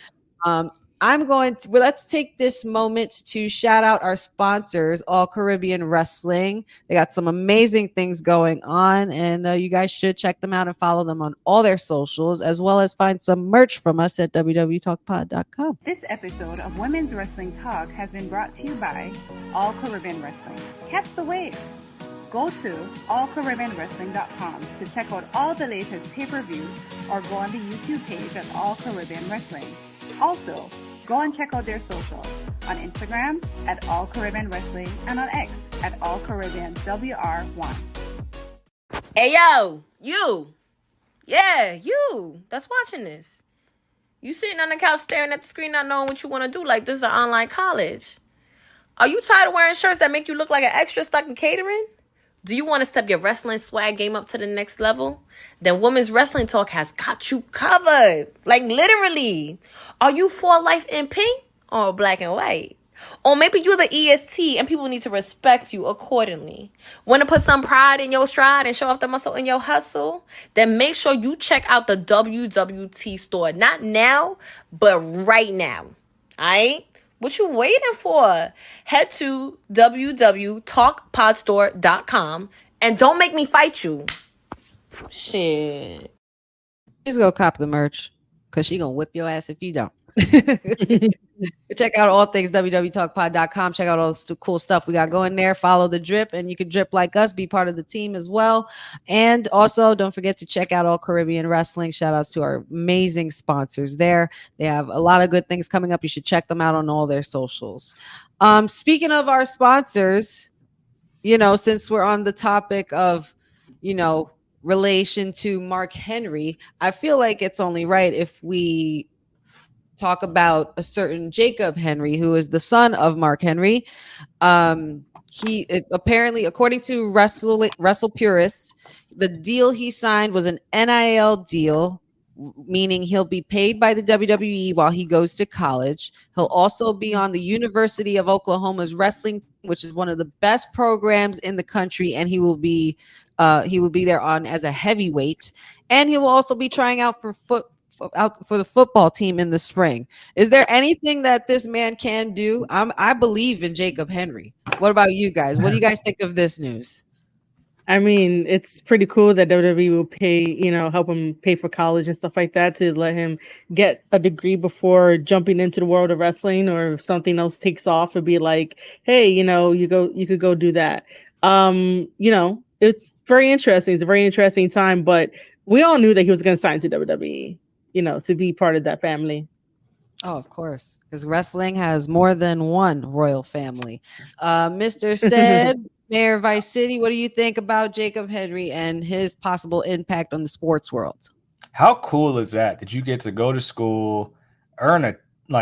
I'm going to, well, let's take this moment to shout out our sponsors, All Caribbean Wrestling. They got some amazing things going on, and you guys should check them out and follow them on all their socials, as well as find some merch from us at wwtalkpod.com. This episode of Women's Wrestling Talk has been brought to you by All Caribbean Wrestling. Catch the wave. Go to allcaribbeanwrestling.com to check out all the latest pay-per-views or go on the YouTube page at All Caribbean Wrestling. Also, go and check out their socials on Instagram at All Caribbean Wrestling and on X at All Caribbean WR1. Hey, yo, you. Yeah, you that's watching this. You sitting on the couch staring at the screen not knowing what you want to do like this is an online college. Are you tired of wearing shirts that make you look like an extra stuck in catering? Do you want to step your wrestling swag game up to the next level? Then Women's Wrestling Talk has got you covered. Like literally. Are you for life in pink or black and white? Or maybe you're the EST and people need to respect you accordingly. Want to put some pride in your stride and show off the muscle in your hustle? Then make sure you check out the WWT store. Not now, but right now. Alright? What you waiting for? Head to www.talkpodstore.com and don't make me fight you. Shit. Please go cop the merch because she gonna whip your ass if you don't. Check out all things www.talkpod.com. Check out all the cool stuff we got going there. Follow the drip, and you can drip like us, be part of the team as well. And also, don't forget to check out All Caribbean Wrestling. Shout outs to our amazing sponsors there. They have a lot of good things coming up. You should check them out on all their socials. Speaking of our sponsors, since we're on the topic of, relation to Mark Henry, I feel like it's only right if we talk about a certain Jacob Henry, who is the son of Mark Henry. He apparently, according to Wrestle Purists, the deal he signed was an NIL deal, meaning he'll be paid by the WWE while he goes to college. He'll also be on the University of Oklahoma's wrestling, which is one of the best programs in the country, and he will be there on as a heavyweight, and he will also be trying out for the football team in the spring. Is there anything that this man can do? I believe in Jacob Henry. What about you guys? What do you guys think of this news? I mean, it's pretty cool that WWE will pay, help him pay for college and stuff like that to let him get a degree before jumping into the world of wrestling, or if something else takes off, it'd be like, hey, you could go do that. It's very interesting. It's a very interesting time, but we all knew that he was going to sign to WWE, to be part of that family. Oh, of course, because wrestling has more than one royal family. Mr. Said, Mayor of Vice City, what do you think about Jacob Henry and his possible impact on the sports world? How cool is that you get to go to school, earn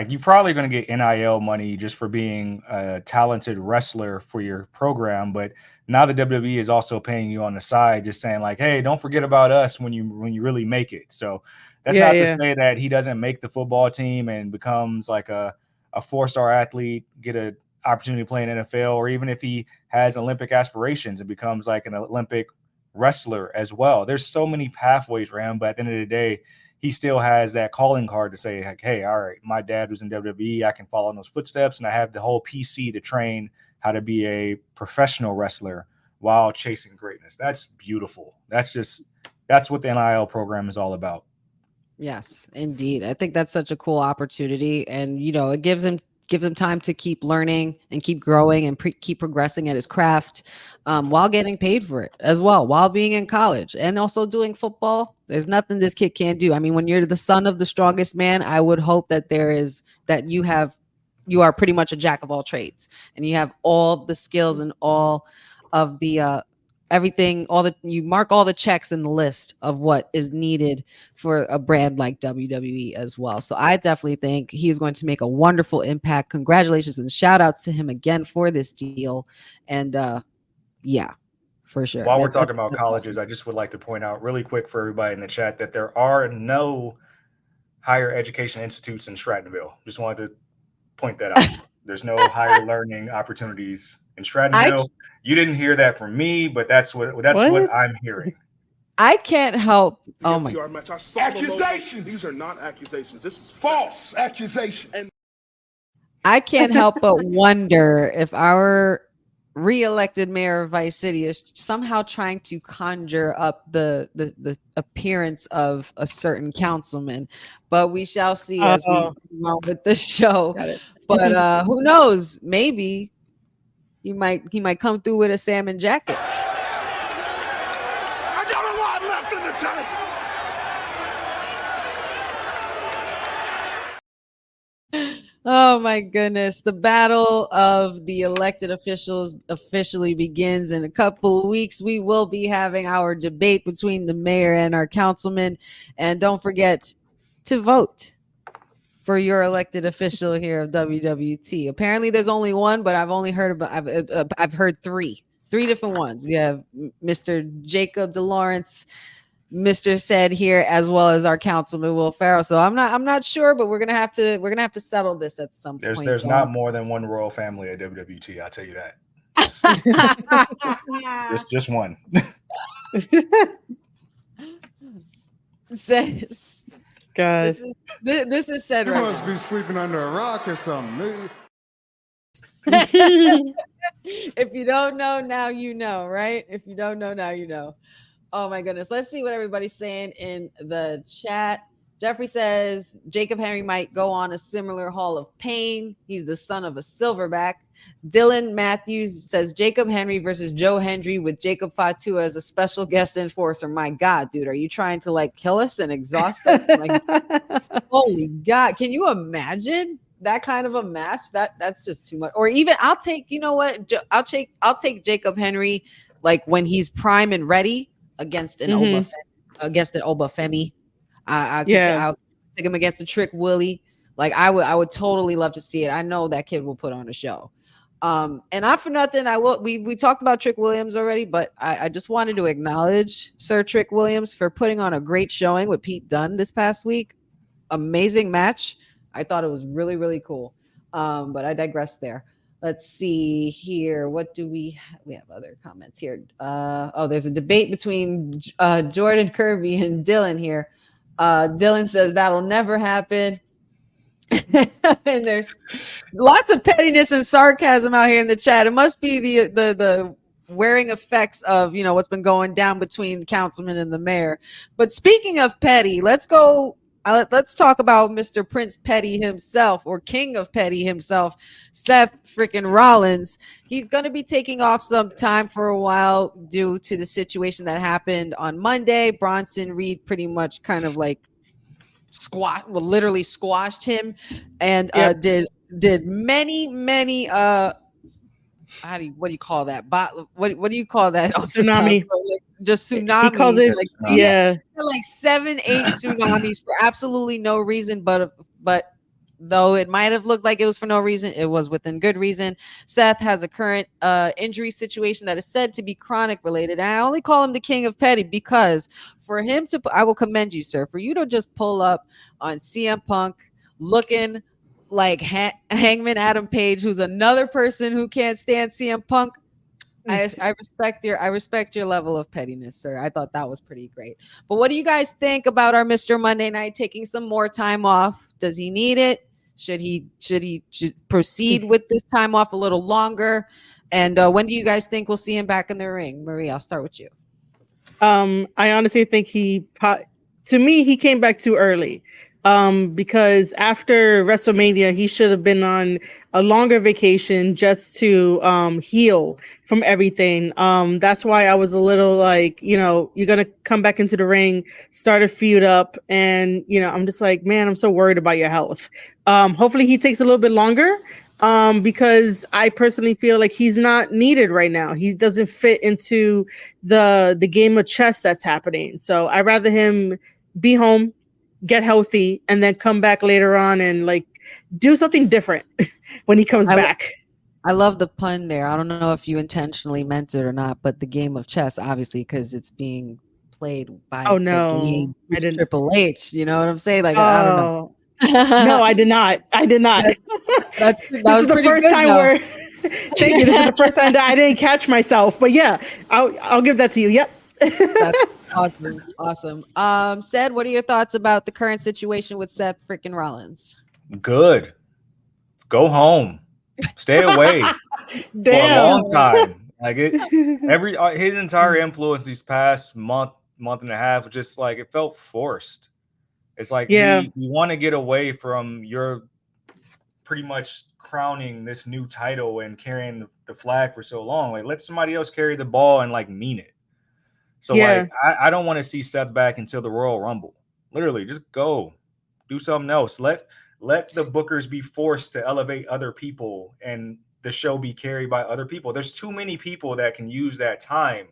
you're probably going to get NIL money just for being a talented wrestler for your program, but now the WWE is also paying you on the side, just saying like, hey, don't forget about us when you really make it. So that's not to say that he doesn't make the football team and becomes like a 4-star athlete, get an opportunity to play in NFL, or even if he has Olympic aspirations and becomes like an Olympic wrestler as well. There's so many pathways for him, but at the end of the day, he still has that calling card to say like, hey, all right, my dad was in WWE. I can follow in those footsteps, and I have the whole PC to train how to be a professional wrestler while chasing greatness. That's beautiful. That's what the NIL program is all about. Yes, indeed. I think that's such a cool opportunity. And, it gives him gives him time to keep learning and keep growing and keep progressing at his craft, while getting paid for it as well, while being in college and also doing football. There's nothing this kid can't do. I mean, when you're the son of the strongest man, I would hope that you are pretty much a jack of all trades, and you have all the skills and all of the everything, you mark all the checks in the list of what is needed for a brand like WWE as well. So I definitely think he's going to make a wonderful impact. Congratulations and shout outs to him again for this deal. And yeah, for sure. While we're talking about colleges, I just would like to point out really quick for everybody in the chat that there are no higher education institutes in Strattonville. Just wanted to point that out. There's no higher learning opportunities in Strattonville. You didn't hear that from me, but that's what I'm hearing. I can't help. Oh my! Accusations. These are not accusations. This is false accusation. And I can't help but wonder if our re-elected mayor of Vice City is somehow trying to conjure up the appearance of a certain councilman, but we shall see as we move on with the show. But who knows? Maybe he might come through with a salmon jacket. I got a lot left in the tank. Oh my goodness. The battle of the elected officials officially begins in a couple of weeks. We will be having our debate between the mayor and our councilman. And don't forget to vote for your elected official here of WWT. Apparently there's only one, but I've only heard about, I've heard three different ones. We have Mr. Jacob DeLawrence, Mr. Said here, as well as our councilman Will Farrell. So I'm not sure, but we're gonna have to settle this at some point. There's not more than one royal family at WWT. I'll tell you that. just one. Says, guys, this is said. You right must now. be sleeping under a rock or something. If you don't know, now you know, right? If you don't know, now you know. Oh my goodness. Let's see what everybody's saying in the chat. Jeffrey says Jacob Henry might go on a similar Hall of Pain. He's the son of a silverback. Dylan Matthews says Jacob Henry versus Joe Hendry with Jacob Fatu as a special guest enforcer. My God, dude, are you trying to like kill us and exhaust us? Like, holy God. Can you imagine that kind of a match? That's just too much. Or even I'll take, you know what? I'll take Jacob Henry like when he's prime and ready against an Obafemi. I'll take him against the Trick Willie. Like I would totally love to see it. I know that kid will put on a show. And not for nothing, we talked about Trick Williams already, but I just wanted to acknowledge Sir Trick Williams for putting on a great showing with Pete Dunne this past week. Amazing match. I thought it was really, really cool. But I digress there. Let's see here. What do we have other comments here? There's a debate between Jordan Kirby and Dylan here. Dylan says that'll never happen. And there's lots of pettiness and sarcasm out here in the chat. It must be the wearing effects of, you know, what's been going down between the councilman and the mayor. But speaking of petty, let's talk about Mr. Prince Petty himself, or King of Petty himself, Seth freaking Rollins. He's going to be taking off some time for a while due to the situation that happened on Monday. Bronson Reed pretty much kind of like literally squashed him, and did many what do you call that? What do you call that? Tsunami. Just tsunamis. He calls it like 7-8 tsunamis for absolutely no reason, but though it might have looked like it was for no reason, it was within good reason. Seth has a current injury situation that is said to be chronic related. And I only call him the King of Petty because for him to, I will commend you, sir, for you to just pull up on CM Punk looking like Hangman Adam Page, who's another person who can't stand CM Punk. I respect your level of pettiness, sir. I thought that was pretty great. But what do you guys think about our Mr. Monday Night taking some more time off? Does he need it? Should he proceed with this time off a little longer? And when do you guys think we'll see him back in the ring? Marie, I'll start with you. I honestly think he came back too early. because after WrestleMania, he should have been on a longer vacation just to heal from everything. That's why I was a little like, you're gonna come back into the ring, start a feud up, and I'm just like, man, I'm so worried about your health. Hopefully he takes a little bit longer. Because I personally feel like he's not needed right now. He doesn't fit into the game of chess that's happening. So I'd rather him be home, get healthy, and then come back later on and like do something different when he comes I back. I love the pun there. I don't know if you intentionally meant it or not, but the game of chess, obviously, because it's being played Oh by the no, game I didn't. Triple H. You know what I'm saying? Like I don't know. Oh no, I did not. I did not. That, that This was is the pretty first good time though. where. Thank you. This is the first time that I didn't catch myself. But yeah, I'll give that to you. Yep. That's awesome. Awesome. Said, what are your thoughts about the current situation with Seth freaking Rollins? Good. Go home. Stay away for a long Damn. time. Like it, every his entire influence these past month and a half was just like it felt forced. It's like Yeah. we want to get away from your pretty much crowning this new title and carrying the flag for so long. Like let somebody else carry the ball and like mean it. So Yeah. like I don't want to see Seth back until the Royal Rumble. Literally, just go do something else. Let the bookers be forced to elevate other people and the show be carried by other people. There's too many people that can use that time.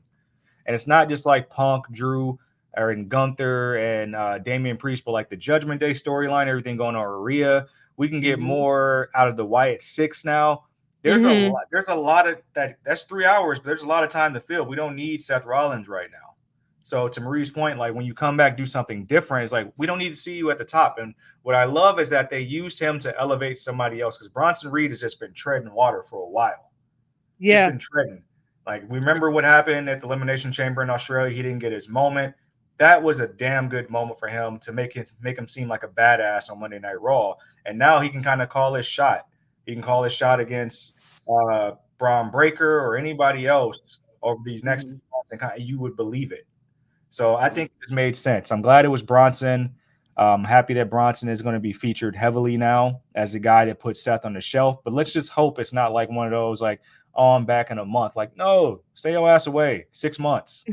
And it's not just like Punk, Drew, or and Gunther and Damian Priest, but like the Judgment Day storyline, everything going on with Rhea. We can get Mhm. more out of the Wyatt Six now. Mm-hmm. There's a lot of that. That's 3 hours, but there's a lot of time to fill. We don't need Seth Rollins right now. So to Marie's point, like when you come back, do something different. It's like we don't need to see you at the top. And what I love is that they used him to elevate somebody else because Bronson Reed has just been treading water for a while. Just Yeah. been treading. Like, remember what happened at the Elimination Chamber in Australia? He didn't get his moment. That was a damn good moment for him to make him seem like a badass on Monday Night Raw. And now he can kind of call his shot. He can call his shot against Braun Breaker or anybody else over these next Mhm. months, and you would believe it. So I think this made sense. I'm glad it was Bronson. I'm happy that Bronson is going to be featured heavily now as the guy that put Seth on the shelf. But let's just hope it's not like one of those like, oh, I'm back in a month. Like, no, stay your ass away. 6 months.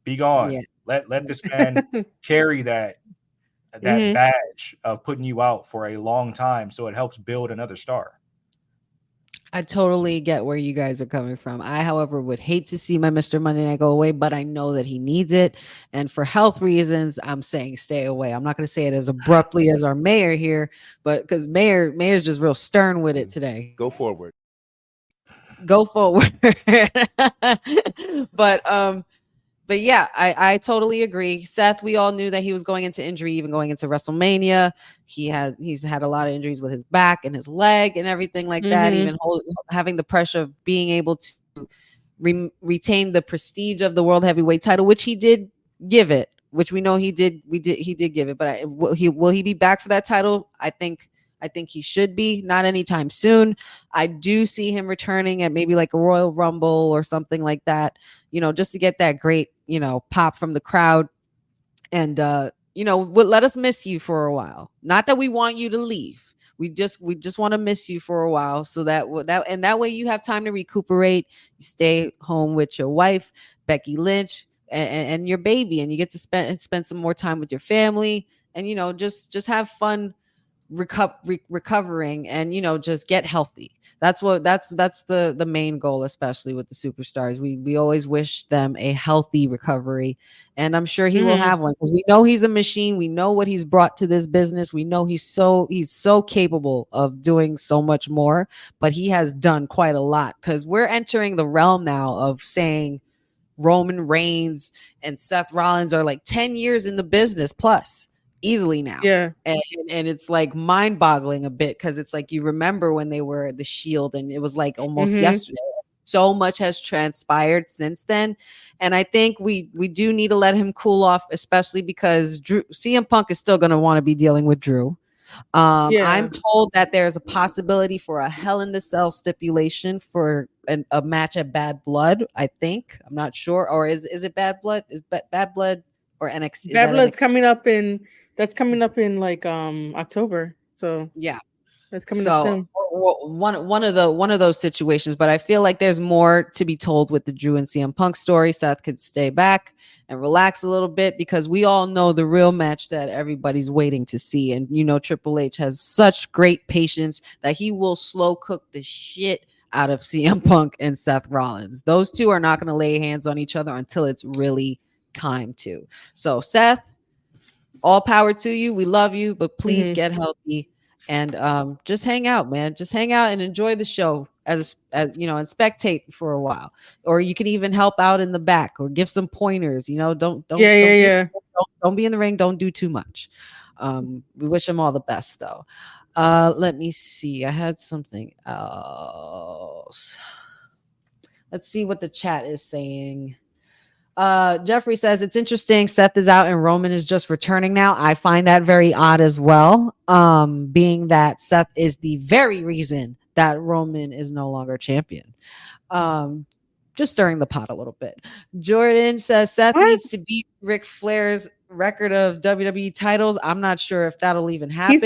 Be gone. Yeah. Let this man carry that Mm-hmm. badge of putting you out for a long time so it helps build another star. I totally get where you guys are coming from. I, however, would hate to see my Mr. Monday Night go away, but I know that he needs it. And for health reasons, I'm saying stay away. I'm not going to say it as abruptly as our mayor here, but because mayor's just real stern with it today. Go forward. Go forward. but but yeah, I totally agree. Seth, we all knew that he was going into injury, even going into WrestleMania. He's had a lot of injuries with his back and his leg and everything like that. Mm-hmm. Even having the pressure of being able to retain the prestige of the world heavyweight title, which he did give it, which we know he did. He did give it, but will he be back for that title? I think he should be, not anytime soon. I do see him returning at maybe like a Royal Rumble or something like that, just to get that great, pop from the crowd. And let us miss you for a while. Not that we want you to leave. We just want to miss you for a while, so that way you have time to recuperate. You stay home with your wife, Becky Lynch, and your baby, and you get to spend some more time with your family, and just have fun recovering, and just get healthy. That's the main goal, especially with the superstars. We always wish them a healthy recovery, and I'm sure he will Mm-hmm. have one, because we know he's a machine. We know what he's brought to this business. We know he's so capable of doing so much more, but he has done quite a lot, because we're entering the realm now of saying Roman Reigns and Seth Rollins are like 10 years in the business plus easily now. Yeah. And it's like mind boggling a bit, because it's like you remember when they were the Shield and it was like almost Mm-hmm. yesterday. So much has transpired since then. And I think we do need to let him cool off, especially because CM Punk is still going to want to be dealing with Drew. I'm Yeah. told that there's a possibility for a Hell in the Cell stipulation for a match at Bad Blood. I think, I'm not sure, or is it Bad Blood? Is Bad Blood or NXT? Is Bad that Blood's NXT? coming up in That's coming up in like October. So Yeah. that's coming up So soon. one of those situations, but I feel like there's more to be told with the Drew and CM Punk story. Seth could stay back and relax a little bit because we all know the real match that everybody's waiting to see. And Triple H has such great patience that he will slow cook the shit out of CM Punk and Seth Rollins. Those two are not going to lay hands on each other until it's really time to. So Seth, all power to you. We love you, but please get healthy and just hang out, man. Just hang out and enjoy the show as and spectate for a while. Or you can even help out in the back or give some pointers. Don't be in the ring. Don't do too much. We wish him all the best, though. Let me see. I had something else. Let's see what the chat is saying. Jeffrey says it's interesting. Seth is out and Roman is just returning now. I find that very odd as well. Being that Seth is the very reason that Roman is no longer champion. Just stirring the pot a little bit. Jordan says Seth needs to beat Ric Flair's record of WWE titles. I'm not sure if that'll even happen. He's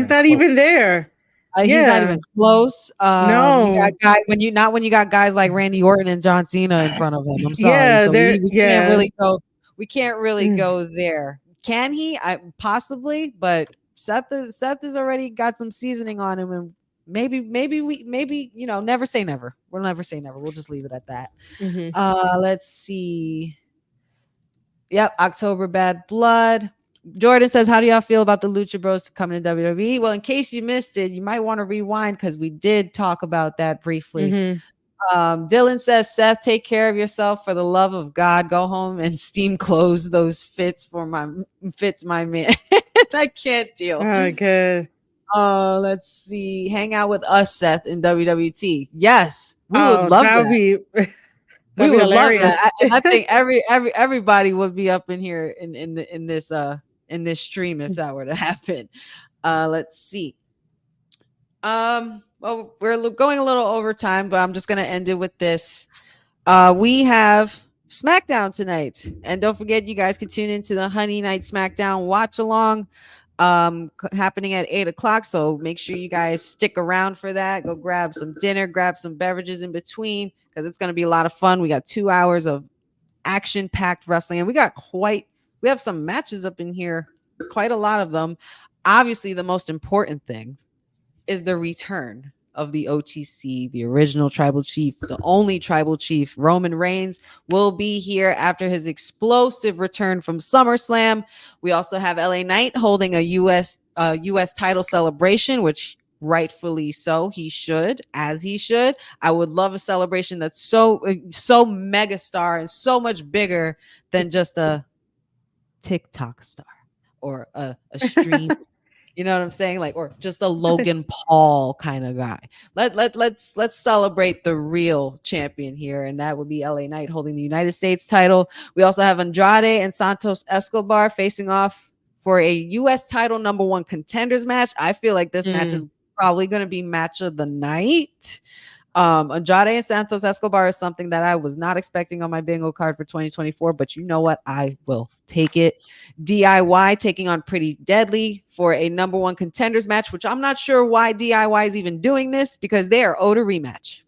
not even there. He's not even close. No, you got when you got guys like Randy Orton and John Cena in front of him. I'm sorry. Yeah, so we can't really go. We can't really go there. Can he? Possibly, but Seth has already got some seasoning on him, and maybe never say never. We'll never say never. We'll just leave it at that. Let's see. Yep, October Bad Blood. Jordan says, how do y'all feel about the Lucha Bros coming to WWE? Well, in case you missed it, you might want to rewind because we did talk about that briefly. Dylan says, Seth, take care of yourself for the love of God. Go home and steam close those fits, my man. I can't deal. Okay. Let's see. Hang out with us, Seth, in WWT. Yes, we would love that. We would love that. I think everybody would be up in here in this stream if that were to happen. Let's see. Well, we're going a little over time, but I'm just going to end it with this. We have SmackDown tonight, and don't forget, you guys can tune into the Honey Night SmackDown watch along, happening at 8:00. So make sure you guys stick around for that. Go grab some dinner, grab some beverages in between, because it's going to be a lot of fun. We got 2 hours of action-packed wrestling, and we have some matches up in here, quite a lot of them. Obviously, the most important thing is the return of the OTC, the original tribal chief, the only tribal chief. Roman Reigns will be here after his explosive return from SummerSlam. We also have LA Knight holding a US title celebration, which rightfully so, he should. I would love a celebration that's so megastar and so much bigger than just a TikTok star or a stream. You know what I'm saying? Or just a Logan Paul kind of guy. Let's celebrate the real champion here, and that would be LA Knight holding the United States title. We also have Andrade and Santos Escobar facing off for a U.S. title #1 contenders match. I feel like this match is probably going to be match of the night. Andrade and Santos Escobar is something that I was not expecting on my bingo card for 2024, but you know what? I will take it. DIY taking on Pretty Deadly for a #1 contenders match, which I'm not sure why DIY is even doing this, because they are owed a rematch.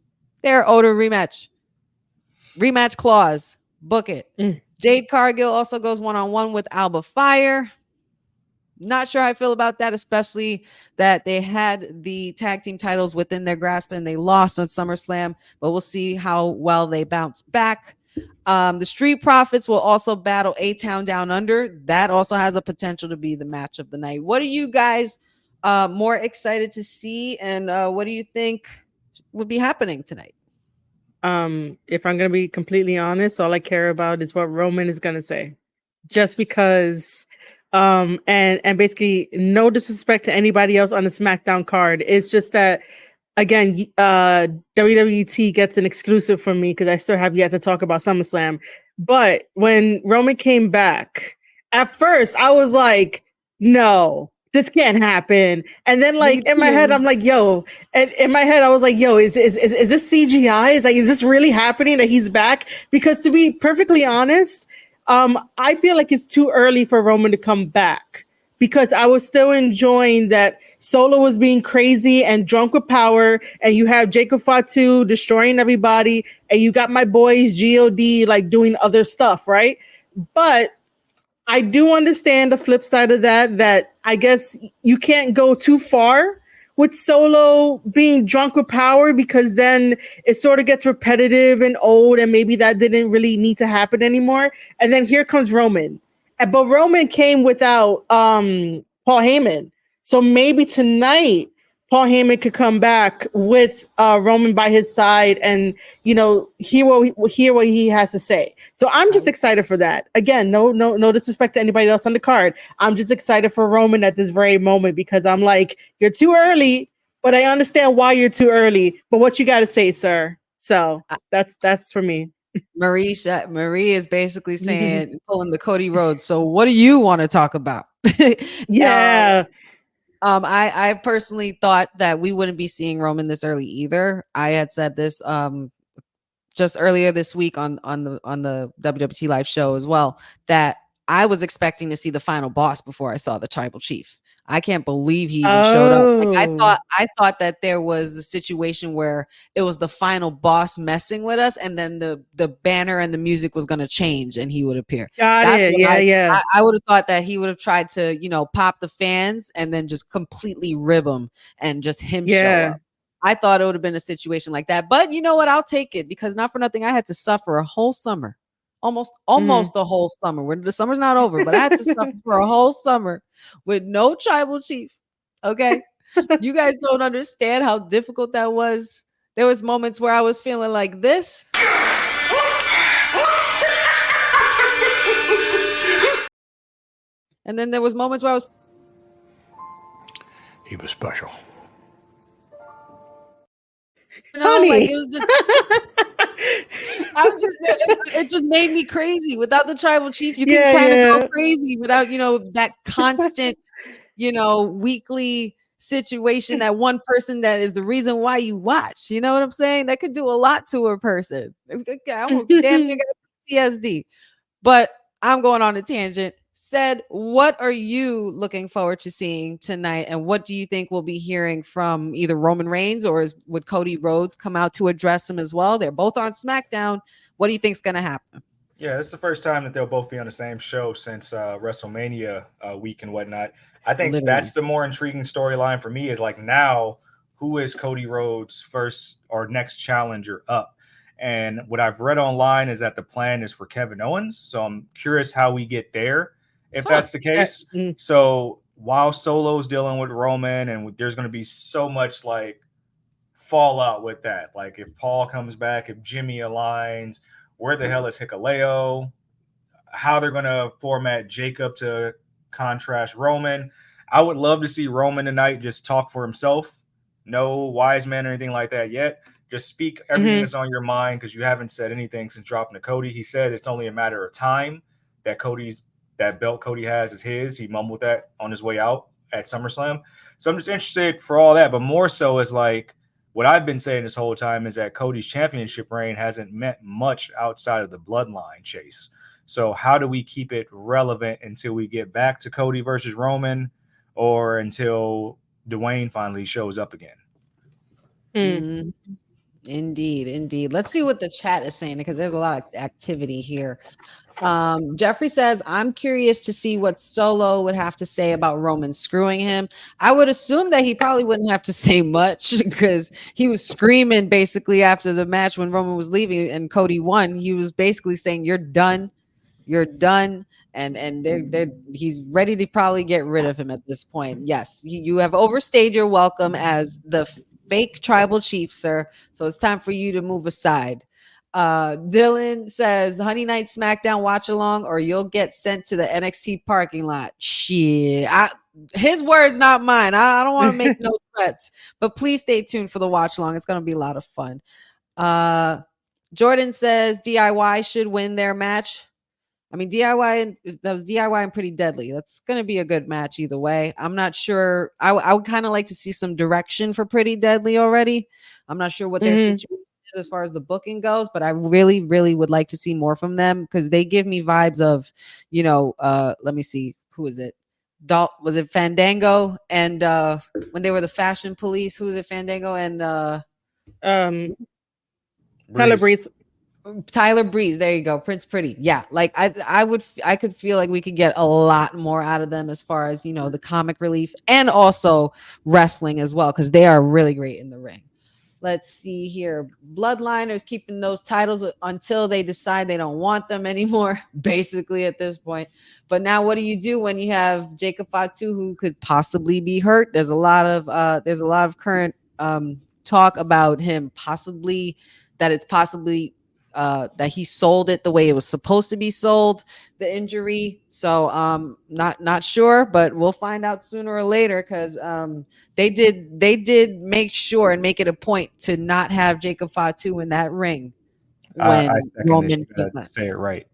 Rematch clause. Book it. Jade Cargill also goes one-on-one with Alba Fire. Not sure how I feel about that, especially that they had the tag team titles within their grasp and they lost on SummerSlam, but we'll see how well they bounce back. The Street Profits will also battle A-Town Down Under. That also has a potential to be the match of the night. What are you guys more excited to see, and what do you think would be happening tonight? If I'm going to be completely honest, all I care about is what Roman is going to say. Just because and basically no disrespect to anybody else on the SmackDown card. It's just that, again, WWT gets an exclusive from me because I still have yet to talk about SummerSlam. But when Roman came back, at first I was like, no, this can't happen. And then in my head, I'm like, yo, and in my head, I was like, yo, is this CGI? Is this really happening that he's back? Because to be perfectly honest, I feel like it's too early for Roman to come back. because I was still enjoying that Solo was being crazy and drunk with power, and you have Jacob Fatu destroying everybody, and you got my boys God like doing other stuff, right? But I do understand the flip side of that, that I guess you can't go too far with Solo being drunk with power, because then it sort of gets repetitive and old, and maybe that didn't really need to happen anymore. And then here comes Roman. But Roman came without Paul Heyman. So maybe tonight Paul Heyman could come back with Roman by his side, and hear what he has to say. So I'm just excited for that. Again, no disrespect to anybody else on the card. I'm just excited for Roman at this very moment, because I'm like, you're too early, but I understand why you're too early. But what you got to say, sir? So that's for me. Marie is basically saying, pulling the Cody Rhodes. So what do you want to talk about? Yeah. I personally thought that we wouldn't be seeing Roman this early either. I had said this just earlier this week on the WWT live show as well, that I was expecting to see the final boss before I saw the tribal chief. I can't believe he even showed up. Like, I thought that there was a situation where it was the final boss messing with us, and then the banner and the music was going to change and he would appear. Got it. Yeah. I would have thought that he would have tried to, pop the fans and then just completely rib them and just him show up. I thought it would have been a situation like that. But you know what? I'll take it, because not for nothing, I had to suffer a whole summer. Almost the whole summer. When the summer's not over, but I had to suffer for a whole summer with no tribal chief. Okay. You guys don't understand how difficult that was. There was moments where I was feeling like this. And then there was moments where I was He was special. Honey. Like, it was just it just made me crazy. Without the tribal chief, you can kind of go crazy without, that constant, weekly situation, that one person that is the reason why you watch. You know what I'm saying? That could do a lot to a person. I almost damn near got PTSD. But I'm going on a tangent. Said, what are you looking forward to seeing tonight? And what do you think we'll be hearing from either Roman Reigns, or would Cody Rhodes come out to address him as well? They're both on SmackDown. What do you think's going to happen? Yeah, this is the first time that they'll both be on the same show since WrestleMania week and whatnot. I think that's the more intriguing storyline for me, is like, now who is Cody Rhodes' first or next challenger up? And what I've read online is that the plan is for Kevin Owens. So I'm curious how we get there, if that's the case. So while Solo's dealing with Roman, and there's going to be so much like fallout with that. Like, if Paul comes back, if Jimmy aligns, where the hell is Hikuleo? How they're going to format Jacob to contrast Roman. I would love to see Roman tonight just talk for himself. No wise man or anything like that yet. Just speak everything that's on your mind, because you haven't said anything since dropping to Cody. He said it's only a matter of time that that belt Cody has is his. He mumbled that on his way out at SummerSlam. So I'm just interested for all that, but more so is like, what I've been saying this whole time is that Cody's championship reign hasn't meant much outside of the bloodline chase. So how do we keep it relevant until we get back to Cody versus Roman, or until Dwayne finally shows up again? Indeed. Let's see what the chat is saying, because there's a lot of activity here. Jeffrey says, I'm curious to see what Solo would have to say about Roman screwing him. I would assume that he probably wouldn't have to say much, because he was screaming basically after the match when Roman was leaving and Cody won. He was basically saying, you're done, and he's ready to probably get rid of him at this point. Yes, you have overstayed your welcome as the fake tribal chief, sir, so it's time for you to move aside. Dylan says, Honey Night SmackDown watch along, or you'll get sent to the NXT parking lot. Shit, his words, not mine. I don't want to make no threats, but please stay tuned for the watch along. It's going to be a lot of fun. Jordan says DIY should win their match. I mean, that was DIY and Pretty Deadly. That's going to be a good match either way. I'm not sure. I would kind of like to see some direction for Pretty Deadly already. I'm not sure what their situation is as far as the booking goes, but I really, really would like to see more from them, because they give me vibes of, let me see, who is it? Was it Fandango and when they were the fashion police? Who was it? Fandango and Um, Breeze. Tyler Breeze. There you go, Prince Pretty. Yeah, like I could feel like we could get a lot more out of them as far as the comic relief and also wrestling as well because they are really great in the ring. Let's see here. Bloodliners keeping those titles until they decide they don't want them anymore, basically at this point. But now what do you do when you have Jacob Fatu who could possibly be hurt? There's a lot of current talk about him possibly that it's possibly that he sold it the way it was supposed to be sold, the injury. So not sure, but we'll find out sooner or later because they did make sure and make it a point to not have Jacob Fatu in that ring I when second this. Roman You came gotta out. say it right.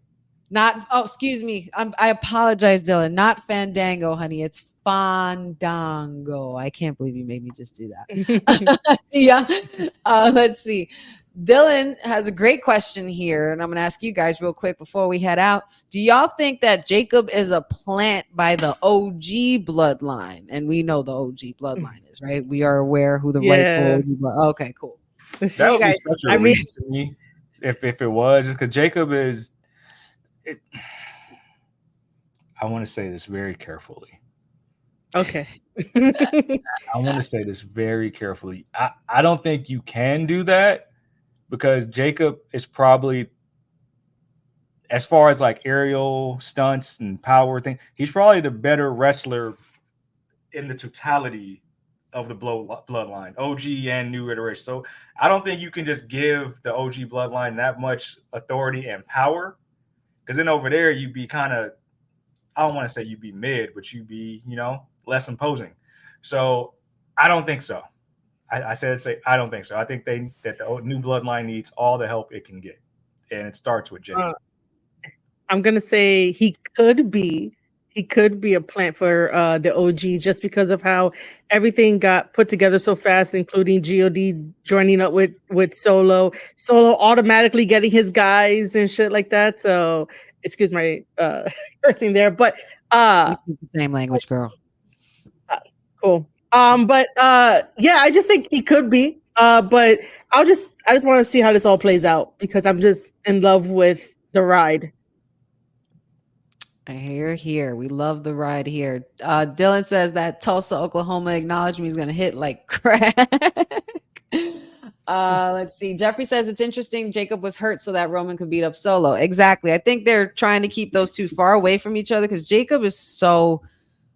Not excuse me. I apologize, Dylan. Not Fandango, honey. It's Fandango. I can't believe you made me just do that. Yeah. Let's see. Dylan has a great question here, and I'm going to ask you guys real quick before we head out. Do y'all think that Jacob is a plant by the OG bloodline? And we know the OG bloodline is, right? We are aware who the rightful Yeah. OG blood. Okay, cool. That would be guys- such a I mean- relief to me if it was, just because Jacob is. I want to say this very carefully. Okay. I want to say this very carefully. I don't think you can do that because Jacob is probably, as far as like aerial stunts and power thing, he's probably the better wrestler in the totality of the bloodline, OG and new iteration. So I don't think you can just give the OG bloodline that much authority and power, because then over there you'd be kind of, I don't want to say you'd be mid, but you'd be, less imposing. So I don't think so. I said I don't think so. I think that the new bloodline needs all the help it can get, and it starts with Jacob. I'm gonna say he could be a plant for the OG just because of how everything got put together so fast, including God joining up with Solo automatically getting his guys and shit like that. So excuse my cursing there, but We speak the same language, girl. cool. But yeah, I just think he could be. But I just want to see how this all plays out because I'm just in love with the ride. Here. We love the ride here. Dylan says that Tulsa, Oklahoma acknowledgement is going to hit like crack. Let's see. Jeffrey says it's interesting. Jacob was hurt so that Roman could beat up Solo. Exactly. I think they're trying to keep those two far away from each other because Jacob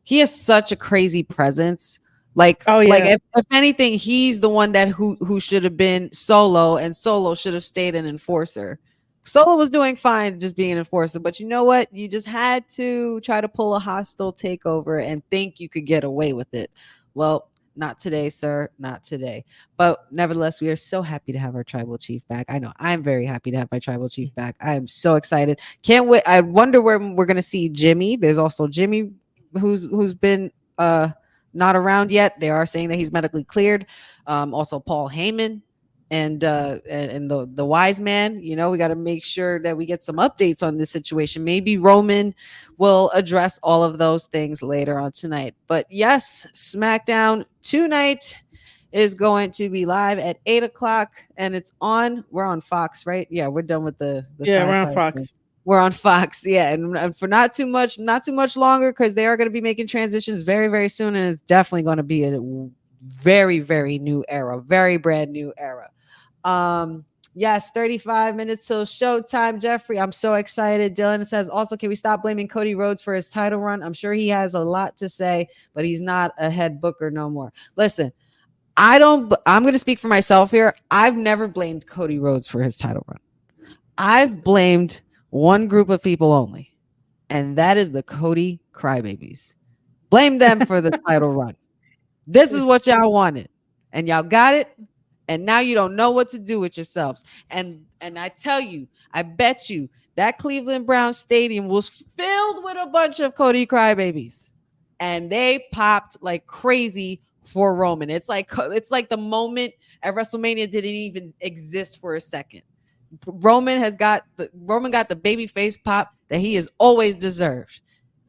he has such a crazy presence. Like, if anything, he's the one that who should have been Solo, and Solo should have stayed an enforcer. Solo was doing fine just being an enforcer, but you know what? You just had to try to pull a hostile takeover and think you could get away with it. Well, not today, sir. Not today. But nevertheless, we are so happy to have our tribal chief back. I know I'm very happy to have my tribal chief back. I am so excited. Can't wait. I wonder where we're going to see Jimmy. There's also Jimmy who's been not around yet. They are saying that he's medically cleared. Also Paul Heyman and the wise man. We got to make sure that we get some updates on this situation. Maybe Roman will address all of those things later on tonight. But yes, SmackDown tonight is going to be live at 8:00, and we're on Fox, right? Yeah, we're done with the we're on sci-fi Fox. thing. We're on Fox, yeah, and for not too much longer, because they are going to be making transitions very, very soon, and it's definitely going to be a very, very new era, very brand new era. Yes, 35 minutes till showtime, Jeffrey. I'm so excited. Dylan says, also, can we stop blaming Cody Rhodes for his title run? I'm sure he has a lot to say, but he's not a head booker no more. Listen, I'm going to speak for myself here. I've never blamed Cody Rhodes for his title run. I've blamed one group of people only, and that is the Cody Crybabies. Blame them for the title run. This is what y'all wanted, and y'all got it, and now you don't know what to do with yourselves. And I tell you, I bet you that Cleveland Browns stadium was filled with a bunch of Cody Crybabies, and they popped like crazy for Roman. It's like the moment at WrestleMania didn't even exist for a second. Roman got the baby face pop that he has always deserved.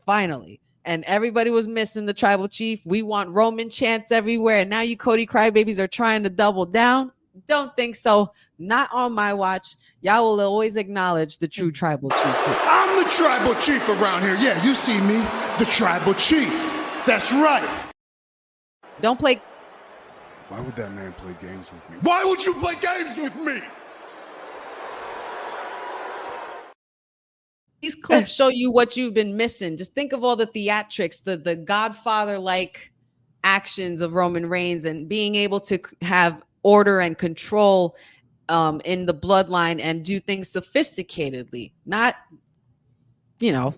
Finally, and everybody was missing the tribal chief. We want Roman chants everywhere. And now you Cody crybabies are trying to double down. Don't think so. Not on my watch. Y'all will always acknowledge the true tribal chief. I'm the tribal chief around here. Yeah, you see me, the tribal chief. That's right. Don't play. Why would that man play games with me? Why would you play games with me? These clips show you what you've been missing. Just think of all the theatrics, the Godfather-like actions of Roman Reigns, and being able to have order and control in the bloodline and do things sophisticatedly, not, you know,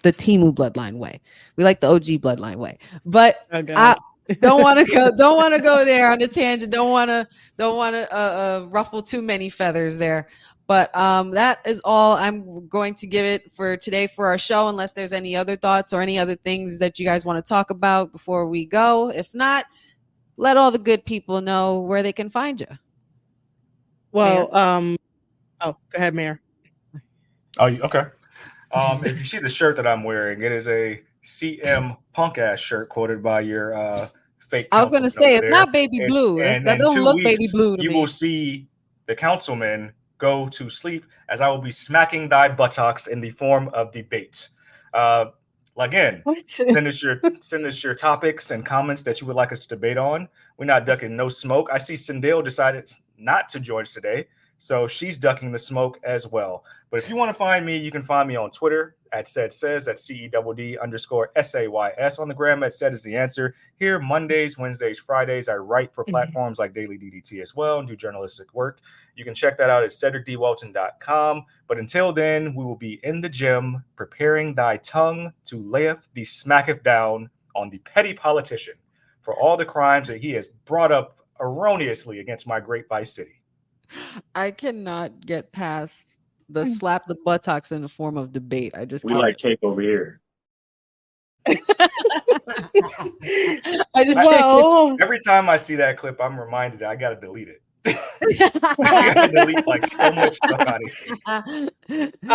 the Timu bloodline way. We like the OG bloodline way, but I don't want to go there on a tangent. Don't want to ruffle too many feathers there. But that is all I'm going to give it for today for our show, unless there's any other thoughts or any other things that you guys want to talk about before we go. If not, let all the good people know where they can find you. Well, go ahead, Mayor. Oh, okay. If you see the shirt that I'm wearing, it is a CM punk ass shirt quoted by your fake. I was going to say it's not baby blue. That doesn't look baby blue to me. You will see the councilman go to sleep, as I will be smacking thy buttocks in the form of debate. Again, send us your topics and comments that you would like us to debate on. We're not ducking no smoke. I see Sindel decided not to join us today, so she's ducking the smoke as well. But if you want to find me, you can find me on Twitter at says, that's CEDD_SAYS. On the gram at said is the answer. Here, Mondays, Wednesdays, Fridays, I write for platforms like Daily DDT as well and do journalistic work. You can check that out at CedricDWalton.com. But until then, we will be in the gym preparing thy tongue to layeth the smacketh down on the petty politician for all the crimes that he has brought up erroneously against my great Vice City. I cannot get past the slap the buttocks in the form of debate. I just we like cake over here. I just every time I see that clip, I'm reminded I gotta delete it. I gotta delete like so much stuff out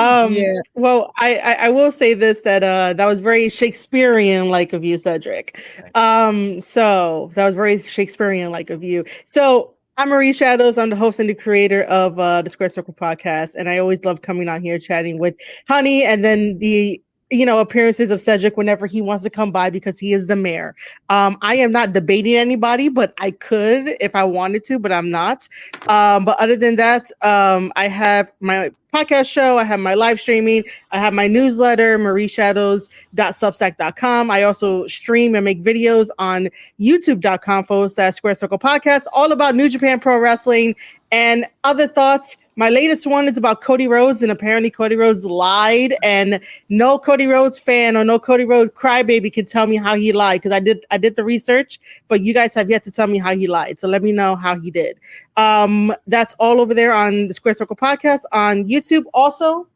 of here. Well, I will say this, that that was very Shakespearean like of you, Cedric. So that was very Shakespearean like of you. So I'm Marie Shadows. I'm the host and the creator of the Square Circle podcast, and I always love coming on here chatting with Honey, and then the appearances of Cedric whenever he wants to come by, because he is the mayor. I am not debating anybody, but I could if I wanted to, but I'm not. But other than that, I have my podcast show, I have my live streaming, I have my newsletter, marieshadows.substack.com. I also stream and make videos on youtube.com/Square Circle Podcast, all about New Japan Pro Wrestling and other thoughts. My latest one is about Cody Rhodes, and apparently Cody Rhodes lied, and no Cody Rhodes fan or no Cody Rhodes crybaby can tell me how he lied, because I did the research, but you guys have yet to tell me how he lied. So let me know how he did. That's all over there on the Square Circle Podcast on YouTube. Also,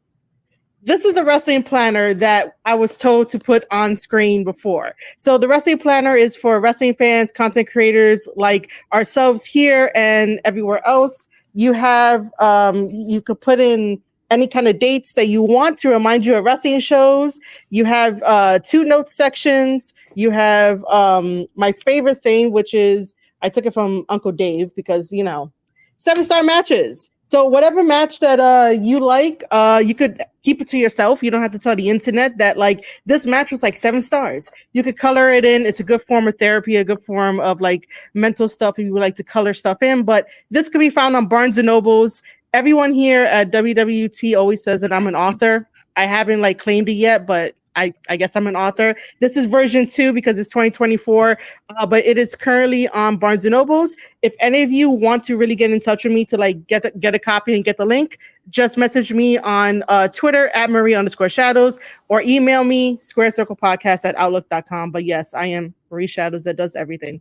this is the wrestling planner that I was told to put on screen before. So the wrestling planner is for wrestling fans, content creators like ourselves here and everywhere else. You have, you could put in any kind of dates that you want to remind you of wrestling shows. You have 2 note sections. You have my favorite thing, which is, I took it from Uncle Dave because, 7-star matches. So whatever match that you like, you could keep it to yourself. You don't have to tell the internet that like this match was like 7 stars. You could color it in. It's a good form of therapy, a good form of like mental stuff if you would like to color stuff in. But this can be found on Barnes and Nobles. Everyone here at WWT always says that I'm an author. I haven't like claimed it yet, but I guess I'm an author. This is version 2 because it's 2024, but it is currently on Barnes and Nobles. If any of you want to really get in touch with me to like get a copy and get the link, just message me on Twitter at Marie_Shadows, or email me squarecirclepodcast@outlook.com. But yes, I am Marie Shadows that does everything.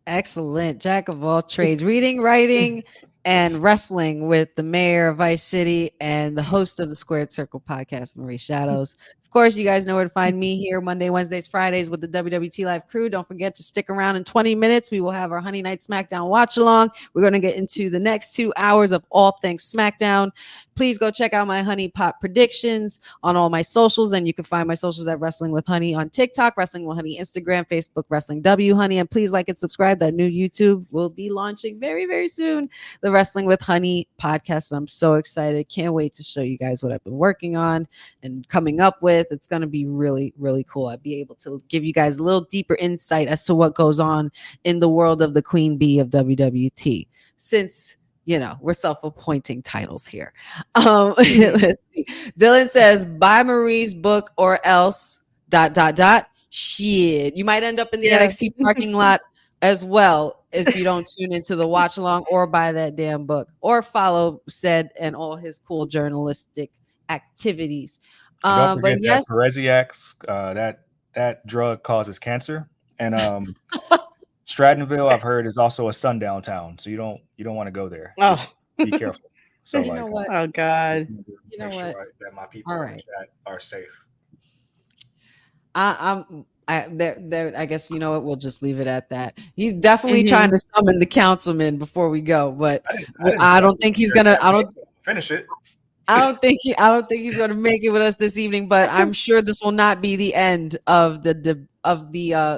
Excellent. Jack of all trades, reading, writing, and wrestling with the mayor of Vice City and the host of the Squared Circle podcast, Marie Shadows. Of course, you guys know where to find me here Monday, Wednesdays, Fridays with the WWT Live crew. Don't forget to stick around in 20 minutes. We will have our Honey Night SmackDown watch along. We're going to get into the next 2 hours of all things SmackDown. Please go check out my Honey Pot predictions on all my socials. And you can find my socials at Wrestling with Honey on TikTok, Wrestling with Honey Instagram, Facebook, Wrestling W Honey. And please like and subscribe. That new YouTube will be launching very, very soon. The Wrestling with Honey podcast. And I'm so excited. Can't wait to show you guys what I've been working on and coming up with. It's going to be really, really cool. I'll be able to give you guys a little deeper insight as to what goes on in the world of the Queen Bee of WWT. Since, you know, we're self-appointing titles here. Let's see. Dylan says, buy Marie's book or else ... Shit. You might end up in the NXT parking lot as well if you don't tune into the watch along or buy that damn book or follow said and all his cool journalistic activities. Don't forget But yes, that Pareziacs, that drug causes cancer. And Strattonville, I've heard, is also a sundown town, so you don't want to go there. Oh. Just be careful. So you know what? Oh God. You know make what? sure that my people All in right. the chat are safe. I guess you know what, we'll just leave it at that. He's definitely trying to summon the councilman before we go, but I don't think he's gonna. I don't finish it. I don't think he's going to make it with us this evening, but I'm sure this will not be the end of the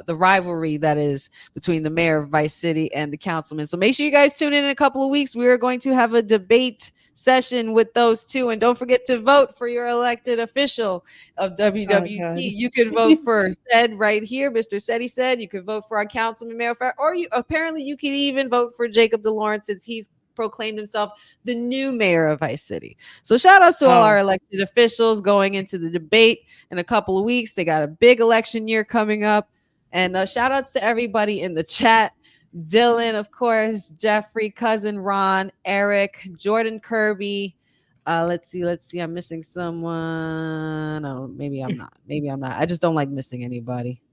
rivalry that is between the mayor of Vice City and the councilman. So make sure you guys tune in a couple of weeks. We are going to have a debate session with those two, and don't forget to vote for your elected official of WWT. You can vote for Said right here, Mr. Seti said. You can vote for our councilman, Mayor Farr, or you can even vote for Jacob DeLawrence since he's proclaimed himself the new mayor of Vice City. So shout outs to all our elected officials going into the debate in a couple of weeks. They got a big election year coming up. And shout outs to everybody in the chat. Dylan, of course, Jeffrey, Cousin Ron, Eric, Jordan Kirby. Let's see. I'm missing someone. Oh, maybe I'm not. I just don't like missing anybody.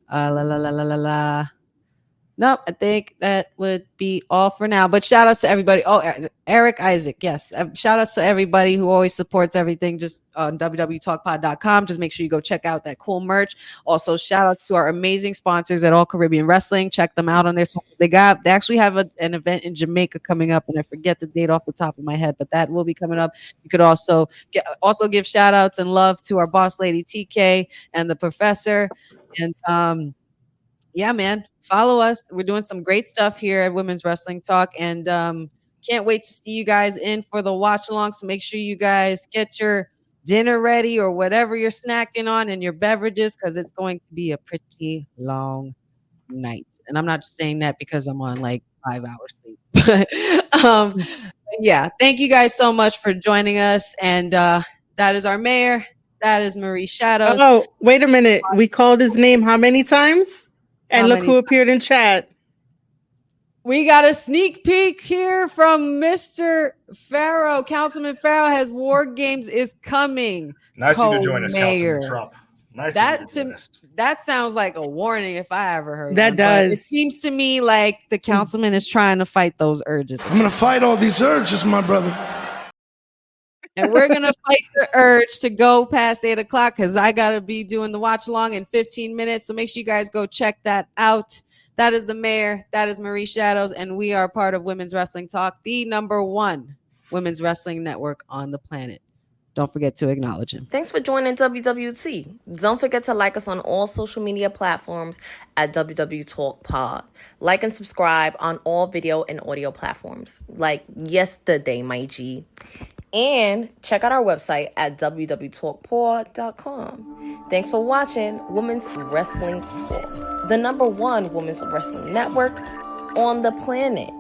Nope, I think that would be all for now. But shout outs to everybody. Oh, Eric Isaac, yes. Shout outs to everybody who always supports everything just on wwtalkpod.com. Just make sure you go check out that cool merch. Also, shout outs to our amazing sponsors at All Caribbean Wrestling. Check them out on their socials. They actually have an event in Jamaica coming up, and I forget the date off the top of my head, but that will be coming up. You could also give shout outs and love to our boss lady TK and the professor. And yeah, man, follow us. We're doing some great stuff here at Women's Wrestling Talk, and can't wait to see you guys in for the watch along. So make sure you guys get your dinner ready or whatever you're snacking on and your beverages, because it's going to be a pretty long night. And I'm not just saying that because I'm on like 5 hours sleep. But yeah, thank you guys so much for joining us. And that is our mayor. That is Marie Shadows. Oh, wait a minute. We called his name how many times? And look who appeared in chat. We got a sneak peek here from Mr. Farrow. Councilman Farrow has War Games is coming. Nice to join us, Councilman Trump. Nice that sounds like a warning if I ever heard that. One, does. It seems to me like the councilman is trying to fight those urges. I'm going to fight all these urges, my brother. And we're going to fight the urge to go past 8 o'clock because I got to be doing the watch along in 15 minutes. So make sure you guys go check that out. That is the mayor. That is Marie Shadows. And we are part of Women's Wrestling Talk, the #1 women's wrestling network on the planet. Don't forget to acknowledge him. Thanks for joining WWT. Don't forget to like us on all social media platforms at wwtalkpod. Like and subscribe on all video and audio platforms like yesterday, my G. And check out our website at wwtalkpod.com. Thanks for watching Women's Wrestling Talk, the #1 women's wrestling network on the planet.